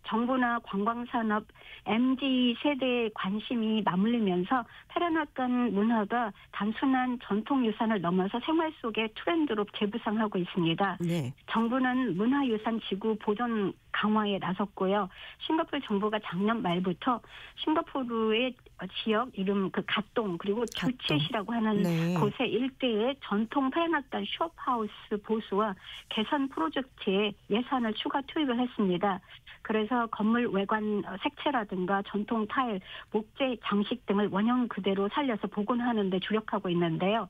Speaker 7: 정부나 관광산업, MZ세대의 관심이 맞물리면서 페라나칸 문화가 단순한 전통유산을 넘어서 생활 속의 트렌드로 재부상하고 있습니다.
Speaker 3: 네.
Speaker 7: 정부는 문화유산 지구 보존 강화에 나섰고요. 싱가포르 정부가 작년 말부터 싱가포르의 지역 이름 그 갓동 그리고 주체시라고 하는
Speaker 3: 네.
Speaker 7: 곳의 일대의 전통 페라나칸 숍하우스 보수와 개선 프로젝트에 예산을 추가 투입을 했습니다. 그래서 건물 외관 색채라든가 전통 타일, 목재 장식 등을 원형 그대로 살려서 복원하는 데 주력하고 있는데요.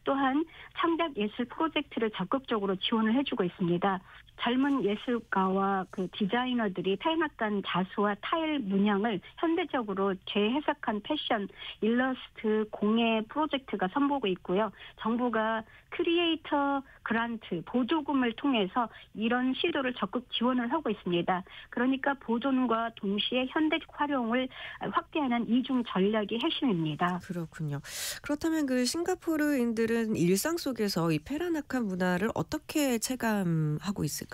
Speaker 7: 또한 창작 예술 프로젝트를 적극적으로 지원을 해주고 있습니다. 젊은 예술가와 그 디자이너들이 페라나칸 자수와 타일 문양을 현대적으로 재해석한 패션, 일러스트, 공예 프로젝트가 선보고 있고요. 정부가 크리에이터 그란트, 보조금을 통해서 이런 시도를 적극 지원을 하고 있습니다. 그러니까 보존과 동시에 현대 활용을 확대하는 이중 전략이 핵심입니다.
Speaker 3: 그렇군요. 그렇다면 그 싱가포르인들은 일상 속에서 이 페라나칸 문화를 어떻게 체감하고 있을까요?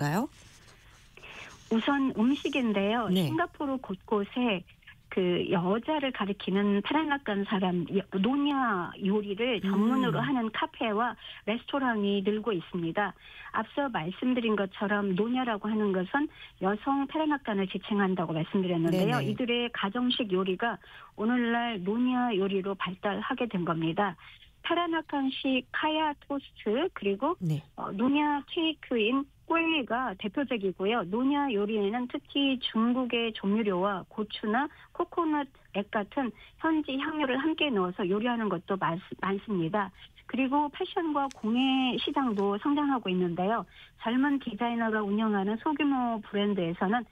Speaker 7: 우선 음식인데요.
Speaker 3: 네.
Speaker 7: 싱가포르 곳곳에 그 여자를 가리키는 페라나칸 사람 노냐 요리를 전문으로 하는 카페와 레스토랑이 늘고 있습니다. 앞서 말씀드린 것처럼 노냐라고 하는 것은 여성 페라나칸을 지칭한다고 말씀드렸는데요.
Speaker 3: 네네.
Speaker 7: 이들의 가정식 요리가 오늘날 노냐 요리로 발달하게 된 겁니다. 페라나칸식 카야 토스트 그리고
Speaker 3: 네.
Speaker 7: 노냐 케이크인 꿀리가 대표적이고요. 노냐 요리에는 특히 중국의 조미료와 고추나 코코넛 액 같은 현지 향료를 함께 넣어서 요리하는 것도 많습니다. 그리고 패션과 공예 시장도 성장하고 있는데요. 젊은 디자이너가 운영하는 소규모 브랜드에서는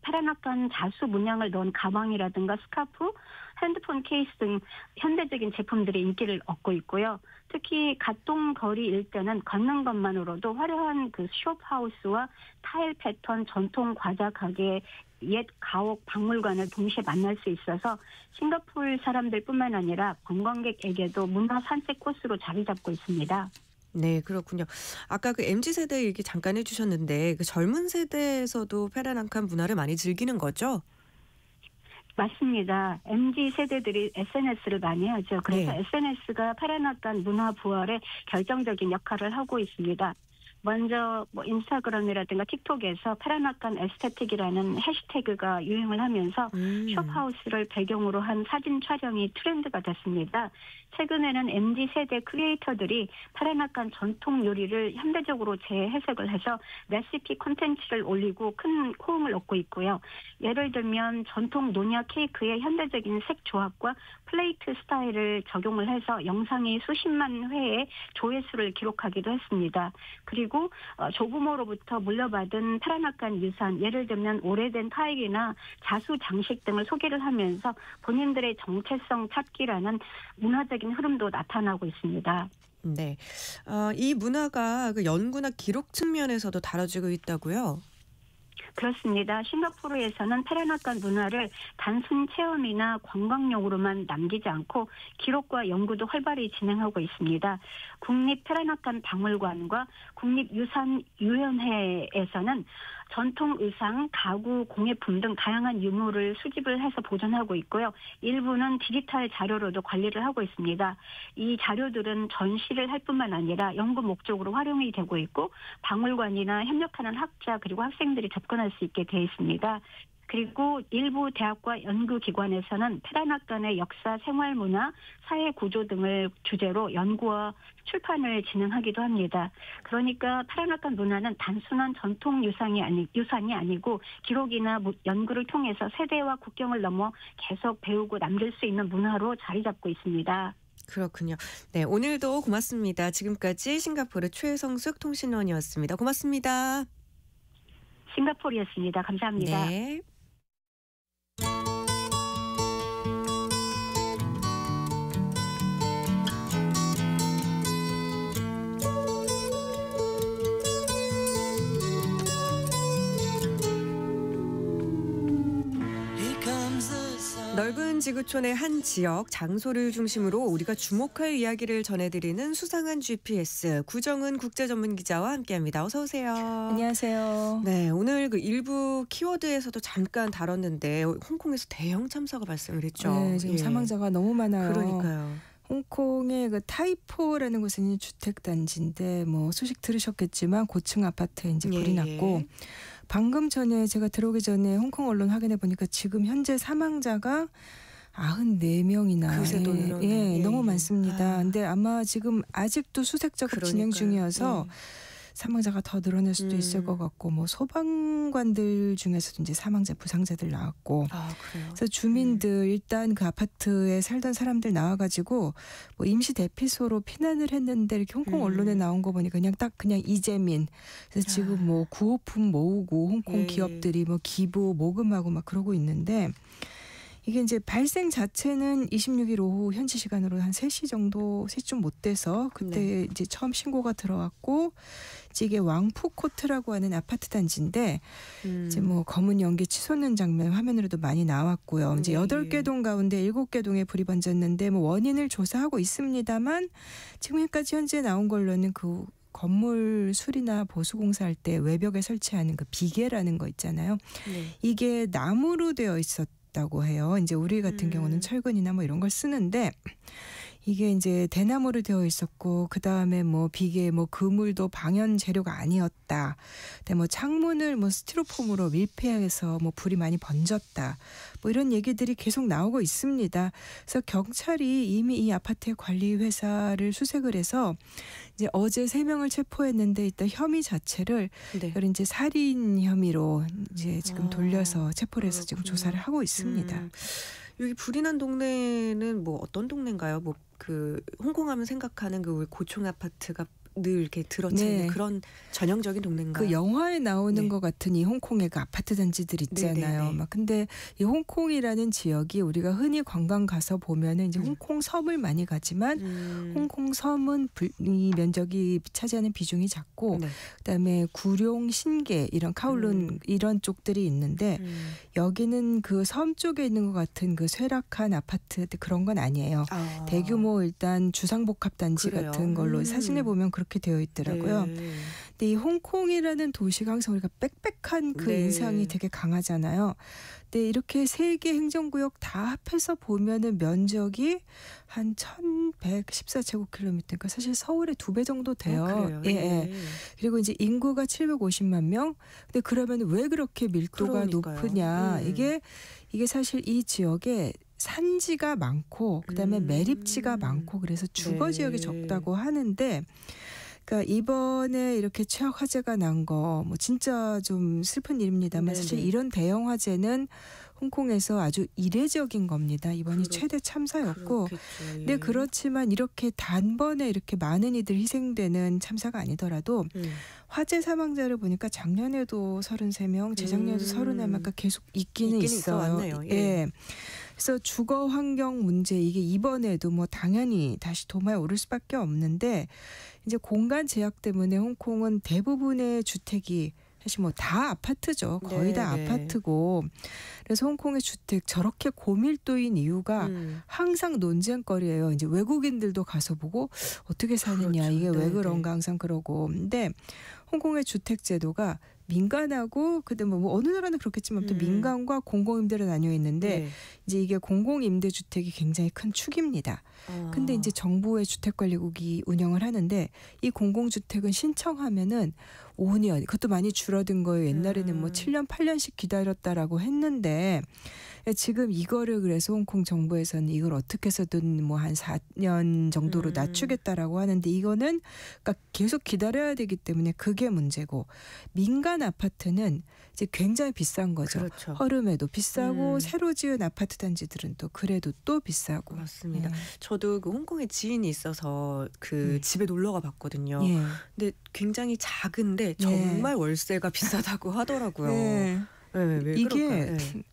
Speaker 7: 페라나칸 자수 문양을 넣은 가방이라든가 스카프, 핸드폰 케이스 등 현대적인 제품들이 인기를 얻고 있고요. 특히 갓동 거리 일대는 걷는 것만으로도 화려한 그 숍하우스와 타일 패턴 전통 과자 가게, 옛 가옥 박물관을 동시에 만날 수 있어서 싱가포르 사람들뿐만 아니라 관광객에게도 문화 산책 코스로 자리 잡고 있습니다.
Speaker 3: 네, 그렇군요. 아까 그 MZ세대 얘기 잠깐 해주셨는데 그 젊은 세대에서도 페라나칸 문화를 많이 즐기는 거죠?
Speaker 7: 맞습니다. MZ 세대들이 SNS를 많이 하죠. 그래서
Speaker 3: 네.
Speaker 7: SNS가 페라나칸 문화 부활에 결정적인 역할을 하고 있습니다. 먼저 뭐 인스타그램이라든가 틱톡에서 페라나칸 에스테틱이라는 해시태그가 유행을 하면서 숍하우스를 배경으로 한 사진 촬영이 트렌드가 됐습니다. 최근에는 MZ세대 크리에이터들이 페라나칸 전통 요리를 현대적으로 재해석을 해서 레시피 콘텐츠를 올리고 큰 호응을 얻고 있고요. 예를 들면 전통 노냐 케이크의 현대적인 색 조합과 플레이트 스타일을 적용을 해서 영상이 수십만 회의 조회수를 기록하기도 했습니다. 그리고 조부모로부터 물려받은 페라나칸 유산, 예를 들면 오래된 타일이나 자수 장식 등을 소개를 하면서 본인들의 정체성 찾기라는 문화적인 흐름도 나타나고 있습니다.
Speaker 3: 네. 이 문화가 그 연구나 기록 측면에서도 다뤄지고 있다고요?
Speaker 7: 그렇습니다. 싱가포르에서는 페라나칸 문화를 단순 체험이나 관광용으로만 남기지 않고 기록과 연구도 활발히 진행하고 있습니다. 국립 페라나칸 박물관과 국립유산위원회에서는 전통 의상, 가구, 공예품 등 다양한 유물을 수집을 해서 보존하고 있고요. 일부는 디지털 자료로도 관리를 하고 있습니다. 이 자료들은 전시를 할 뿐만 아니라 연구 목적으로 활용이 되고 있고 박물관이나 협력하는 학자 그리고 학생들이 접근할 수 있게 되어 있습니다. 그리고 일부 대학과 연구기관에서는 페란악단의 역사, 생활문화, 사회구조 등을 주제로 연구와 출판을 진행하기도 합니다. 그러니까 페란악단 문화는 단순한 전통 유산이 아니고 기록이나 연구를 통해서 세대와 국경을 넘어 계속 배우고 남길 수 있는 문화로 자리 잡고 있습니다.
Speaker 3: 그렇군요. 네, 오늘도 고맙습니다. 지금까지 싱가포르 최성숙 통신원이었습니다. 고맙습니다.
Speaker 7: 싱가포르였습니다. 감사합니다.
Speaker 3: 네. 넓은 지구촌의 한 지역, 장소를 중심으로 우리가 주목할 이야기를 전해드리는 수상한 GPS, 구정은 국제전문기자와 함께합니다. 어서 오세요.
Speaker 8: 안녕하세요.
Speaker 3: 네, 오늘 그 일부 키워드에서도 잠깐 다뤘는데 홍콩에서 대형 참사가 발생을 했죠.
Speaker 8: 네, 지금 사망자가 너무 많아요.
Speaker 3: 그러니까요.
Speaker 8: 홍콩의 그 타이포라는 곳은 주택단지인데 뭐 소식 들으셨겠지만 고층 아파트에 이제 불이 났고 방금 전에 제가 들어오기 전에 홍콩 언론 확인해 보니까 지금 현재 사망자가 94명이나
Speaker 3: 그새도 늘어나네.
Speaker 8: 너무 많습니다. 근데 아마 지금 아직도 수색 작업 진행 중이어서 사망자가 더 늘어날 수도 있을 것 같고 뭐 소방관들 중에서도 이제 사망자 부상자들 나왔고
Speaker 3: 그래요?
Speaker 8: 그래서 주민들 일단 그 아파트에 살던 사람들 나와가지고 뭐 임시 대피소로 피난을 했는데 이렇게 홍콩 언론에 나온 거 보니까 그냥 이재민 그래서 지금 뭐 구호품 모으고 홍콩 기업들이 뭐 기부 모금하고 막 그러고 있는데 이게 이제 발생 자체는 26일 오후 현지 시간으로 한 3시 정도, 3시쯤 못 돼서 그때 이제 처음 신고가 들어왔고 이게 왕푸코트라고 하는 아파트 단지인데 이제 뭐 검은 연기 치솟는 장면 화면으로도 많이 나왔고요. 이제 8개 동 가운데 7개 동에 불이 번졌는데 뭐 원인을 조사하고 있습니다만 지금까지 현재 나온 걸로는 그 건물 수리나 보수 공사할 때 외벽에 설치하는 그 비계라는 거 있잖아요. 이게 나무로 되어 있었다고 해요. 이제 우리 같은 경우는 철근이나 뭐 이런 걸 쓰는데 이게 이제 대나무로 되어 있었고 그 다음에 뭐 비계 뭐 그물도 방연 재료가 아니었다. 근데 뭐 창문을 뭐 스티로폼으로 밀폐해서 뭐 불이 많이 번졌다. 뭐 이런 얘기들이 계속 나오고 있습니다. 그래서 경찰이 이미 이 아파트의 관리 회사를 수색을 해서 이제 어제 3명을 체포했는데 일단 혐의 자체를 이걸 이제 살인 혐의로 이제 지금 돌려서 체포를 해서 지금 조사를 하고 있습니다.
Speaker 3: 여기 불이 난 동네는 뭐 어떤 동네인가요? 뭐 그 홍콩 하면 생각하는 그 고층 아파트가 늘 이렇게 들어차는 그런 전형적인 동네인가요?
Speaker 8: 그 영화에 나오는 것 같은 이 홍콩의 그 아파트 단지들 있잖아요. 막 근데 이 홍콩이라는 지역이 우리가 흔히 관광 가서 보면은 이제 홍콩 섬을 많이 가지만 홍콩 섬은 이 면적이 차지하는 비중이 작고 그다음에 구룡, 신계 이런 카울룬 이런 쪽들이 있는데 여기는 그 섬 쪽에 있는 것 같은 그 쇠락한 아파트 그런 건 아니에요. 대규모 일단 주상복합 단지 같은 걸로 사진에 보면 그렇게 되어 있더라고요. 근데 이 홍콩이라는 도시가 항상 우리가 빽빽한 그 인상이 되게 강하잖아요. 근데 이렇게 3개 행정구역 다 합해서 보면은 면적이 한 1114제곱킬로미터, 그러니까 사실 서울의 2배 정도 돼요. 그리고 이제 인구가 750만 명. 근데 그러면 왜 그렇게 밀도가 높으냐? 이게 사실 이 지역에 산지가 많고 그다음에 매립지가 많고 그래서 주거 지역이 적다고 하는데 그러니까 이번에 이렇게 최악 화재가 난 거 뭐 진짜 좀 슬픈 일입니다만 사실 이런 대형 화재는 홍콩에서 아주 이례적인 겁니다. 이번이 최대 참사였고 근데 그렇지만 이렇게 단번에 이렇게 많은 이들 희생되는 참사가 아니더라도 화재 사망자를 보니까 작년에도 33명, 재작년에도 31명 계속 있기는 있어요. 그래서 주거 환경 문제 이게 이번에도 뭐 당연히 다시 도마에 오를 수밖에 없는데 이제 공간 제약 때문에 홍콩은 대부분의 주택이 사실 뭐 다 아파트죠. 거의 다 아파트고 그래서 홍콩의 주택 저렇게 고밀도인 이유가 항상 논쟁거리예요. 이제 외국인들도 가서 보고 어떻게 사느냐 이게 왜 그런가 항상 그러고 근데 홍콩의 주택 제도가 민간하고 그다음에 뭐 어느 나라는 그렇겠지만 또 민간과 공공임대로 나뉘어 있는데
Speaker 3: 네.
Speaker 8: 이제 이게 공공임대주택이 굉장히 큰 축입니다. 근데 이제 정부의 주택관리국이 운영을 하는데 이 공공주택은 신청하면은 5년, 그것도 많이 줄어든 거예요. 옛날에는 뭐 7년, 8년씩 기다렸다라고 했는데 지금 이거를 그래서 홍콩 정부에서는 이걸 어떻게 해서든 뭐 한 4년 정도로 낮추겠다라고 하는데 이거는 그러니까 계속 기다려야 되기 때문에 그게 문제고 민간 아파트는 이제 굉장히 비싼 거죠.
Speaker 3: 그렇죠.
Speaker 8: 허름해도 비싸고 새로 지은 아파트 단지들은 또 그래도 또 비싸고.
Speaker 3: 맞습니다.
Speaker 8: 예.
Speaker 3: 저도 그 홍콩에 지인이 있어서 그 집에 놀러가 봤거든요.
Speaker 8: 예.
Speaker 3: 근데 굉장히 작은데 정말 월세가 비싸다고 하더라고요.
Speaker 8: 예.
Speaker 3: 네, 왜
Speaker 8: 이게
Speaker 3: 그럴까요? 네.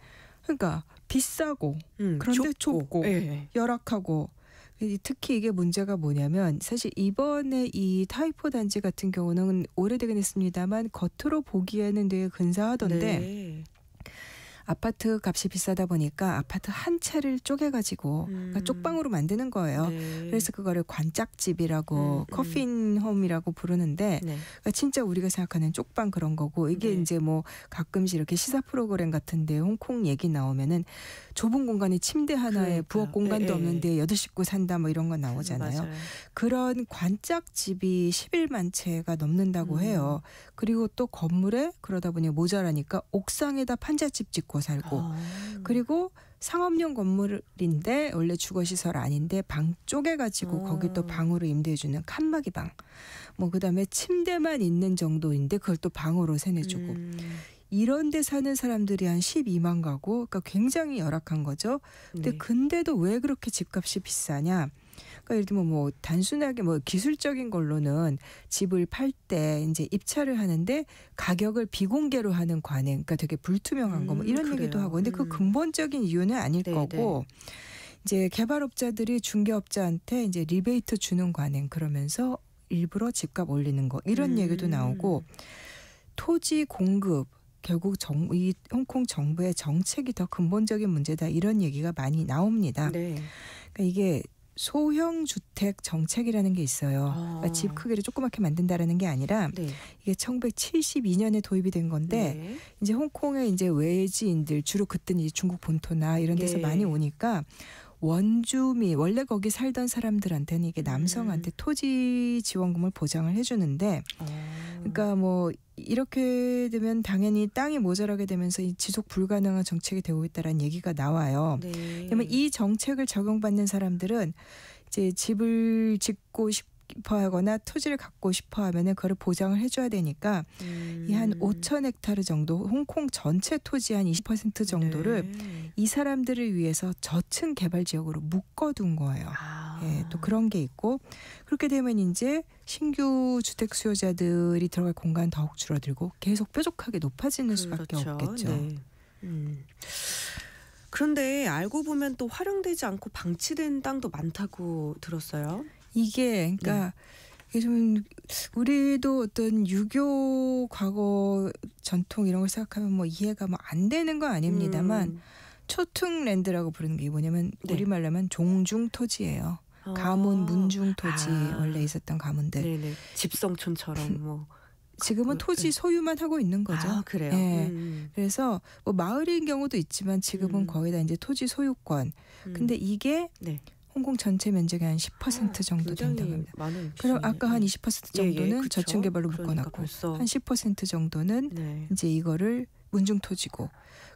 Speaker 8: 그러니까 비싸고 그런데 좁고
Speaker 3: 네.
Speaker 8: 열악하고 특히 이게 문제가 뭐냐면 사실 이번에 이 타이포 단지 같은 경우는 오래되긴 했습니다만 겉으로 보기에는 되게 근사하던데
Speaker 3: 네.
Speaker 8: 아파트 값이 비싸다 보니까 아파트 한 채를 쪼개가지고 그러니까 쪽방으로 만드는 거예요.
Speaker 3: 네.
Speaker 8: 그래서 그거를 관짝집이라고 커핀홈이라고 부르는데
Speaker 3: 네.
Speaker 8: 그러니까 진짜 우리가 생각하는 쪽방 그런 거고 이게
Speaker 3: 네.
Speaker 8: 이제 뭐 가끔씩 이렇게 시사 프로그램 같은데 홍콩 얘기 나오면은 좁은 공간에 침대 하나에
Speaker 3: 그러니까요.
Speaker 8: 부엌 공간도
Speaker 3: 네,
Speaker 8: 없는데 8식구 산다 뭐 이런 거 나오잖아요.
Speaker 3: 맞아요.
Speaker 8: 그런 관짝집이 11만 채가 넘는다고 해요. 그리고 또 건물에 그러다 보니 모자라니까 옥상에다 판잣집 짓고 살고 그리고 상업용 건물인데 원래 주거시설 아닌데 방 쪼개가지고 거기 또 방으로 임대해주는 칸막이 방. 뭐 그다음에 침대만 있는 정도인데 그걸 또 방으로 세내주고. 이런 데 사는 사람들이 한 12만 가구. 그러니까 굉장히 열악한 거죠. 근데
Speaker 3: 네.
Speaker 8: 근데도 왜 그렇게 집값이 비싸냐. 그러니까 예를 들면 뭐 단순하게 뭐 기술적인 걸로는 집을 팔 때 이제 입찰을 하는데 가격을 비공개로 하는 관행, 그러니까 되게 불투명한 거 뭐 이런
Speaker 3: 그래요.
Speaker 8: 얘기도 하고, 근데 그 근본적인 이유는 아닐
Speaker 3: 네,
Speaker 8: 거고 이제 개발업자들이 중개업자한테 이제 리베이트 주는 관행 그러면서 일부러 집값 올리는 거 이런 얘기도 나오고 토지 공급. 결국 이 홍콩 정부의 정책이 더 근본적인 문제다 이런 얘기가 많이 나옵니다.
Speaker 3: 네.
Speaker 8: 그러니까 이게 소형 주택 정책이라는 게 있어요. 그러니까 집 크기를 조그맣게 만든다라는 게 아니라
Speaker 3: 네.
Speaker 8: 이게 1972년에 도입이 된 건데
Speaker 3: 네.
Speaker 8: 이제 홍콩에 이제 외지인들 주로 그때는 이제 중국 본토나 이런 데서
Speaker 3: 네.
Speaker 8: 많이 오니까 원주민 원래 거기 살던 사람들한테는 이게 남성한테 토지 지원금을 보장을 해주는데 그러니까 뭐 이렇게 되면 당연히 땅이 모자라게 되면서 이 지속 불가능한 정책이 되고 있다라는 얘기가 나와요.
Speaker 3: 네.
Speaker 8: 그러면 이 정책을 적용받는 사람들은 이제 집을 짓고 싶어 하거나 토지를 갖고 싶어 하면은 그거를 보장을 해줘야 되니까 이 한 5천 헥타르 정도 홍콩 전체 토지 한 20% 정도를
Speaker 3: 네.
Speaker 8: 이 사람들을 위해서 저층 개발 지역으로 묶어둔 거예요. 예, 또 그런 게 있고 그렇게 되면 이제 신규 주택 수요자들이 들어갈 공간 더욱 줄어들고 계속 뾰족하게 높아지는 수밖에
Speaker 3: 그렇죠.
Speaker 8: 없겠죠.
Speaker 3: 네. 그런데 알고 보면 또 활용되지 않고 방치된 땅도 많다고 들었어요.
Speaker 8: 이게 그러니까 이게 좀 우리도 어떤 유교 과거 전통 이런 걸 생각하면 뭐 이해가 뭐 안 되는 건 아닙니다만 초퉁랜드라고 부르는 게 뭐냐면
Speaker 3: 네.
Speaker 8: 우리말로 하면 종중 토지예요. 가문 문중 토지 원래 있었던 가문들.
Speaker 3: 네네. 집성촌처럼 뭐.
Speaker 8: 지금은 토지 소유만 하고 있는 거죠.
Speaker 3: 아, 그래요.
Speaker 8: 예. 그래서 뭐 마을인 경우도 있지만 지금은 거의 다 이제 토지 소유권. 근데 이게
Speaker 3: 네.
Speaker 8: 홍콩 전체 면적의 한 10% 정도 된다고 합니다.
Speaker 3: 많은
Speaker 8: 그럼
Speaker 3: 비중이네요.
Speaker 8: 아까 한 20% 정도는
Speaker 3: 그쵸?
Speaker 8: 저층 개발로
Speaker 3: 그러니까
Speaker 8: 묶어놨고
Speaker 3: 벌써.
Speaker 8: 한 10% 정도는
Speaker 3: 네.
Speaker 8: 이제 이거를 문중 토지고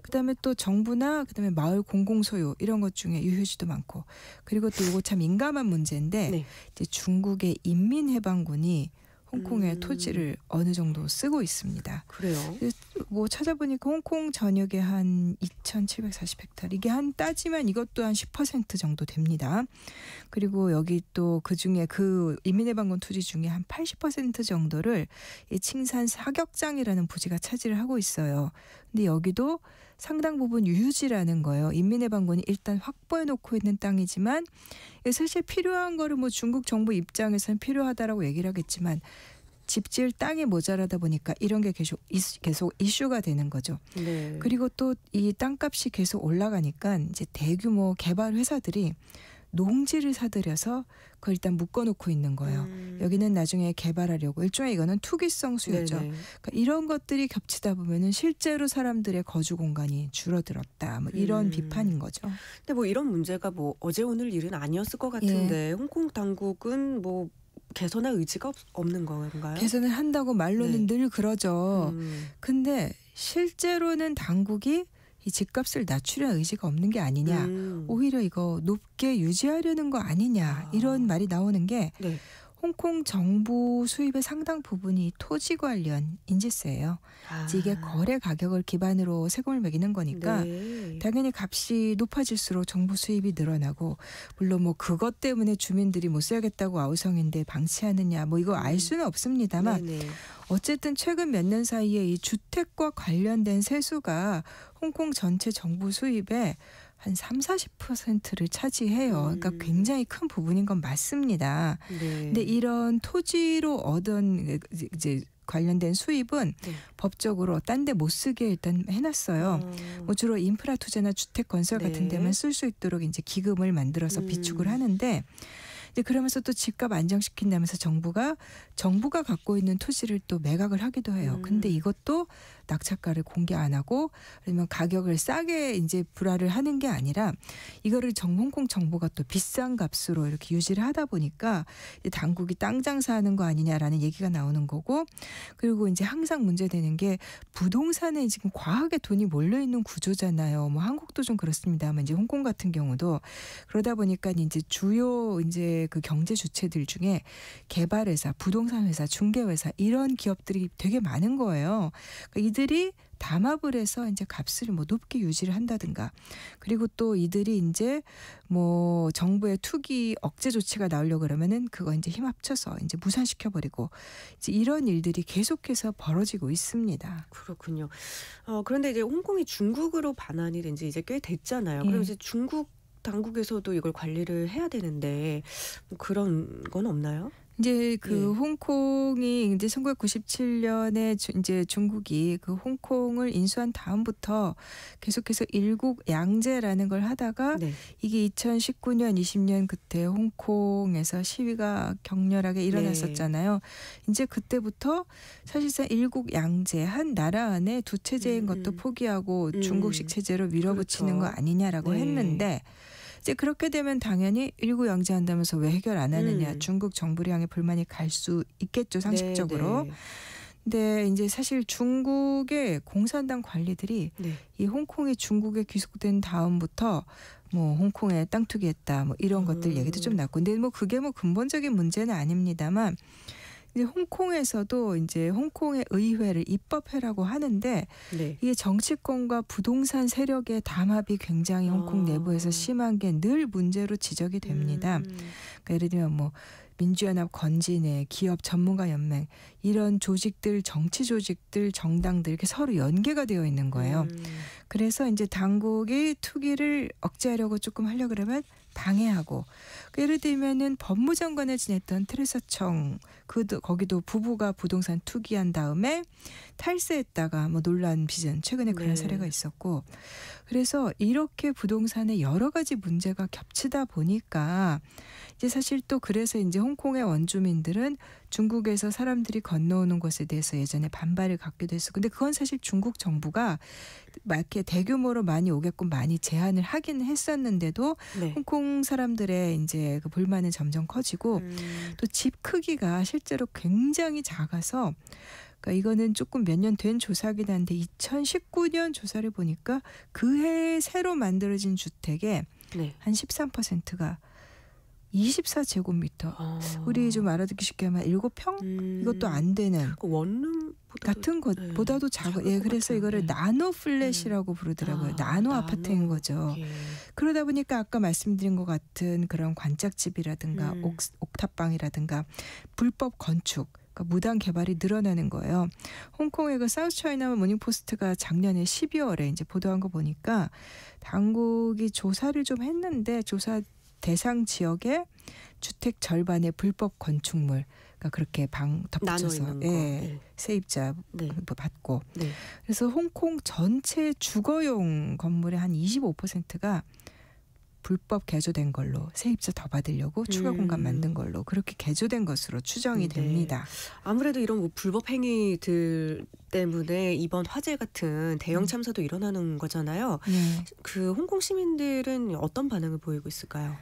Speaker 8: 그다음에 또 정부나 그다음에 마을 공공 소유 이런 것 중에 유휴지도 많고 그리고 또 이거 참 민감한 문제인데
Speaker 3: 네.
Speaker 8: 이제 중국의 인민해방군이 홍콩의 토지를 어느 정도 쓰고 있습니다.
Speaker 3: 그래요.
Speaker 8: 뭐 찾아보니까 홍콩 전역에 한 2,740헥타르 이게 한 따지면 이것도 한 10% 정도 됩니다. 그리고 여기 또 그중에 그 인민해방군 토지 중에 한 80% 정도를 이 칭산 사격장이라는 부지가 차지를 하고 있어요. 근데 여기도 상당 부분 유휴지라는 거예요. 인민해방군이 일단 확보해 놓고 있는 땅이지만 사실 필요한 거를 뭐 중국 정부 입장에서는 필요하다라고 얘기를 하겠지만 집 지을 땅이 모자라다 보니까 이런 게 계속 이슈가 되는 거죠.
Speaker 3: 네.
Speaker 8: 그리고 또 이 땅값이 계속 올라가니까 이제 대규모 개발 회사들이 농지를 사들여서 그걸 일단 묶어놓고 있는 거예요. 여기는 나중에 개발하려고 일종의 이거는 투기성 수요죠.
Speaker 3: 네네.
Speaker 8: 그러니까 이런 것들이 겹치다 보면은 실제로 사람들의 거주 공간이 줄어들었다. 뭐 이런 비판인 거죠.
Speaker 3: 근데 뭐 이런 문제가 뭐 어제 오늘 일은 아니었을 것 같은데 홍콩 당국은 뭐 개선할 의지가 없는 건가요?
Speaker 8: 개선을 한다고 말로는
Speaker 3: 네.
Speaker 8: 늘 그러죠. 근데 실제로는 당국이 이 집값을 낮추려는 의지가 없는 게 아니냐. 오히려 이거 높게 유지하려는 거 아니냐. 이런 말이 나오는 게
Speaker 3: 네.
Speaker 8: 홍콩 정부 수입의 상당 부분이 토지 관련 인지세예요. 이게 거래 가격을 기반으로 세금을 매기는 거니까
Speaker 3: 네.
Speaker 8: 당연히 값이 높아질수록 정부 수입이 늘어나고 물론 뭐 그것 때문에 주민들이 못 살겠다고 아우성인데 방치하느냐 뭐 이거 알 수는 없습니다만
Speaker 3: 네네.
Speaker 8: 어쨌든 최근 몇 년 사이에 이 주택과 관련된 세수가 홍콩 전체 정부 수입의 한 30-40%를 차지해요. 그러니까 굉장히 큰 부분인 건 맞습니다.
Speaker 3: 네.
Speaker 8: 근데 이런 토지로 얻은 이제 관련된 수입은
Speaker 3: 네.
Speaker 8: 법적으로 딴 데 못 쓰게 일단 해놨어요. 뭐 주로 인프라 투자나 주택 건설 같은
Speaker 3: 네.
Speaker 8: 데만 쓸 수 있도록 이제 기금을 만들어서 비축을 하는데 이제 그러면서 또 집값 안정시킨다면서 정부가 갖고 있는 토지를 또 매각을 하기도 해요. 근데 이것도 낙찰가를 공개 안 하고 아니면 가격을 싸게 이제 불화를 하는 게 아니라 이거를 홍콩 정부가 또 비싼 값으로 이렇게 유지를 하다 보니까 이제 당국이 땅 장사하는 거 아니냐라는 얘기가 나오는 거고 그리고 이제 항상 문제되는 게 부동산에 지금 과하게 돈이 몰려 있는 구조잖아요. 뭐 한국도 좀 그렇습니다만 이제 홍콩 같은 경우도 그러다 보니까 이제 주요 이제 그 경제 주체들 중에 개발회사, 부동산 회사, 중개회사 이런 기업들이 되게 많은 거예요. 그러니까 이들이 담합을 해서 이제 값을 뭐 높게 유지를 한다든가 그리고 또 이들이 이제 뭐 정부의 투기 억제 조치가 나오려고 그러면은 그거 이제 힘 합쳐서 이제 무산시켜 버리고 이제 이런 일들이 계속해서 벌어지고 있습니다.
Speaker 3: 그렇군요. 그런데 이제 홍콩이 중국으로 반환이 된 지 이제 꽤 됐잖아요. 그럼 이제 중국 당국에서도 이걸 관리를 해야 되는데 뭐 그런 건 없나요?
Speaker 8: 이제 그 홍콩이 이제 1997년에 이제 중국이 그 홍콩을 인수한 다음부터 계속해서 일국 양제라는 걸 하다가
Speaker 3: 네.
Speaker 8: 이게 2019년, 20년 그때 홍콩에서 시위가 격렬하게 일어났었잖아요. 이제 그때부터 사실상 일국 양제 한 나라 안에 두 체제인 것도 포기하고 중국식 체제로 밀어붙이는
Speaker 3: 그렇죠.
Speaker 8: 거 아니냐라고
Speaker 3: 네.
Speaker 8: 했는데 이제 그렇게 되면 당연히 일국 양제한다면서 왜 해결 안 하느냐. 중국 정부를 향해 불만이 갈 수 있겠죠. 상식적으로.
Speaker 3: 네, 네.
Speaker 8: 근데 이제 사실 중국의 공산당 관리들이
Speaker 3: 네.
Speaker 8: 이 홍콩이 중국에 귀속된 다음부터 뭐 홍콩에 땅 투기했다 뭐 이런 것들 얘기도 좀 났고 근데 뭐 그게 뭐 근본적인 문제는 아닙니다만 이제 홍콩에서도 이제 홍콩의 의회를 입법회라고 하는데
Speaker 3: 네.
Speaker 8: 이게 정치권과 부동산 세력의 담합이 굉장히 홍콩 내부에서 심한 게 늘 문제로 지적이 됩니다. 그러니까 예를 들면 뭐 민주연합 건진회, 기업 전문가 연맹 이런 조직들, 정치 조직들, 정당들 이렇게 서로 연계가 되어 있는 거예요. 그래서 이제 당국이 투기를 억제하려고 조금 하려고 그러면 방해하고 예를 들면은 법무장관을 지냈던 테레사 청 거기도 부부가 부동산 투기한 다음에 탈세했다가 뭐 논란 빚은 최근에 그런 사례가 있었고 그래서 이렇게 부동산에 여러 가지 문제가 겹치다 보니까 이제 사실 또 그래서 이제 홍콩의 원주민들은 중국에서 사람들이 건너오는 것에 대해서 예전에 반발을 갖기도 했어. 근데 그건 사실 중국 정부가 이렇게 대규모로 많이 오게끔 많이 제한을 하긴 했었는데도
Speaker 3: 네.
Speaker 8: 홍콩 사람들의 이제 그 불만은 점점 커지고 또 집 크기가 실제로 굉장히 작아서 그러니까 이거는 조금 몇 년 된 조사긴 한데 2019년 조사를 보니까 그해 새로 만들어진 주택의
Speaker 3: 네.
Speaker 8: 한 13%가 24제곱미터. 우리 좀 알아듣기 쉽게 하면 7평? 이것도 안 되는.
Speaker 3: 그 원룸
Speaker 8: 같은 것보다도 작은. 예, 그래서 이거를 나노 플랫이라고 부르더라고요. 나노 아파트인 거죠.
Speaker 3: 예.
Speaker 8: 그러다 보니까 아까 말씀드린 것 같은 그런 관짝집이라든가 옥탑방이라든가 불법 건축. 그러니까 무단 개발이 늘어나는 거예요. 홍콩의 그 사우스 차이나 모닝포스트가 작년에 12월에 이제 보도한 거 보니까 당국이 조사를 좀 했는데 조사 대상 지역에 주택 절반의 불법 건축물, 그러니까 그렇게 방 덧붙여서 세입자 받고.
Speaker 3: 네.
Speaker 8: 그래서 홍콩 전체 주거용 건물의 한 25%가 불법 개조된 걸로 세입자 더 받으려고 추가 공간 만든 걸로 그렇게 개조된 것으로 추정이 됩니다.
Speaker 3: 아무래도 이런 뭐 불법 행위들 때문에 이번 화재 같은 대형 참사도 일어나는 거잖아요.
Speaker 8: 네.
Speaker 3: 그 홍콩 시민들은 어떤 반응을 보이고 있을까요?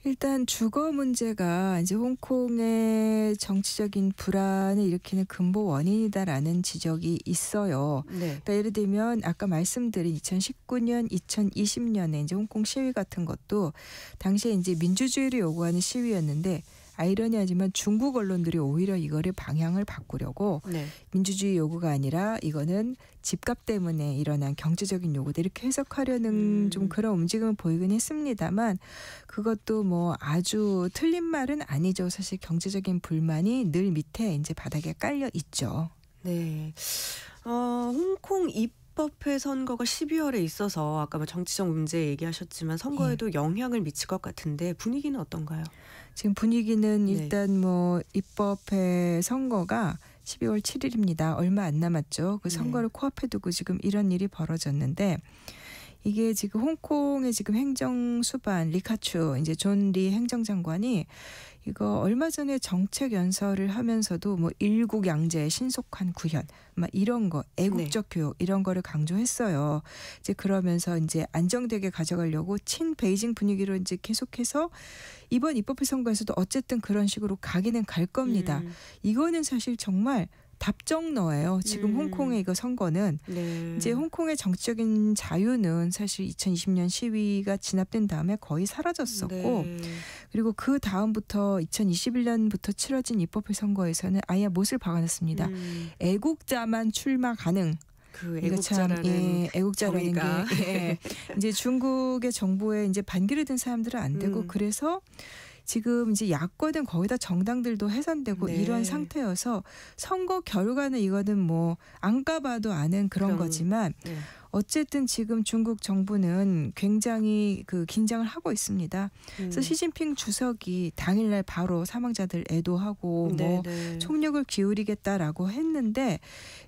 Speaker 8: 일단 주거 문제가 이제 홍콩의 정치적인 불안을 일으키는 근본 원인이다라는 지적이 있어요.
Speaker 3: 네.
Speaker 8: 그러니까 예를 들면 아까 말씀드린 2019년, 2020년에 이제 홍콩 시위 같은 것도 당시에 이제 민주주의를 요구하는 시위였는데 아이러니하지만 중국 언론들이 오히려 이거를 방향을 바꾸려고
Speaker 3: 네.
Speaker 8: 민주주의 요구가 아니라 이거는 집값 때문에 일어난 경제적인 요구다 이렇게 해석하려는 좀 그런 움직임을 보이긴 했습니다만 그것도 뭐 아주 틀린 말은 아니죠. 사실 경제적인 불만이 늘 밑에 이제 바닥에 깔려 있죠.
Speaker 3: 네. 홍콩 입법회 선거가 12월에 있어서 아까 뭐 정치적 문제 얘기하셨지만 선거에도 영향을 미칠 것 같은데 분위기는 어떤가요?
Speaker 8: 지금 분위기는 일단 뭐 입법회 선거가 12월 7일입니다. 얼마 안 남았죠. 그 선거를 코앞에 두고 지금 이런 일이 벌어졌는데 이게 지금 홍콩의 지금 행정수반 리카추 이제 존 리 행정장관이 이거 얼마 전에 정책 연설을 하면서도 뭐 일국 양제의 신속한 구현 막 이런 거 애국적 교육 이런 거를 강조했어요. 이제 그러면서 이제 안정되게 가져가려고 친 베이징 분위기로 이제 계속해서 이번 입법회 선거에서도 어쨌든 그런 식으로 가기는 갈 겁니다. 이거는 사실 정말 답정너예요. 지금 홍콩의 이거 선거는 이제 홍콩의 정치적인 자유는 사실 2020년 시위가 진압된 다음에 거의 사라졌었고 그리고 그 다음부터 2021년부터 치러진 입법회 선거에서는 아예 못을 박아놨습니다. 애국자만 출마 가능.
Speaker 3: 그
Speaker 8: 애국자라는 애국자라는
Speaker 3: 정의가.
Speaker 8: 게 이제 중국의 정부에 이제 반기를 든 사람들은 안 되고 그래서 지금 이제 야권은 거의 다 정당들도 해산되고 이런 상태여서 선거 결과는 이거는 뭐 안 까봐도 아는 그런 거지만 어쨌든 지금 중국 정부는 굉장히 그 긴장을 하고 있습니다. 그래서 시진핑 주석이 당일날 바로 사망자들 애도하고 뭐 총력을 기울이겠다라고 했는데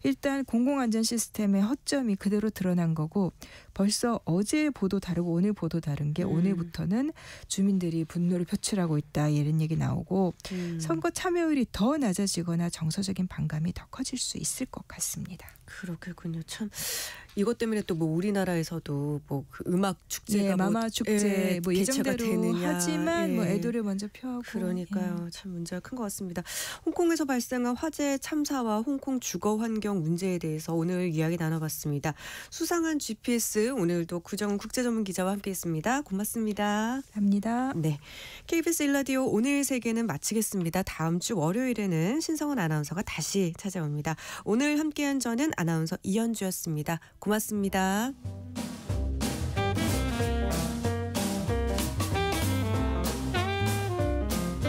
Speaker 8: 일단 공공안전 시스템의 허점이 그대로 드러난 거고 벌써 어제 보도 다르고 오늘 보도 다른 게 오늘부터는 주민들이 분노를 표출하고 있다 이런 얘기 나오고 선거 참여율이 더 낮아지거나 정서적인 반감이 더 커질 수 있을 것 같습니다.
Speaker 3: 그렇겠군요. 참 이것 때문에 또 뭐 우리나라에서도 뭐 그 음악 축제가
Speaker 8: 마마 축제 뭐 예정대로
Speaker 3: 되느냐.
Speaker 8: 하지만 뭐 애도를 먼저 표하고
Speaker 3: 그러니까요. 참 문제가 큰 것 같습니다. 홍콩에서 발생한 화재 참사와 홍콩 주거 환경 문제에 대해서 오늘 이야기 나눠봤습니다. 수상한 GPS 오늘도 구정은 국제전문 기자와 함께했습니다. 고맙습니다.
Speaker 8: 감사합니다.
Speaker 3: 네, KBS 1라디오 오늘 세계는 마치겠습니다. 다음 주 월요일에는 신성원 아나운서가 다시 찾아옵니다. 오늘 함께한 저는 아나운서 이현주였습니다. 고맙습니다.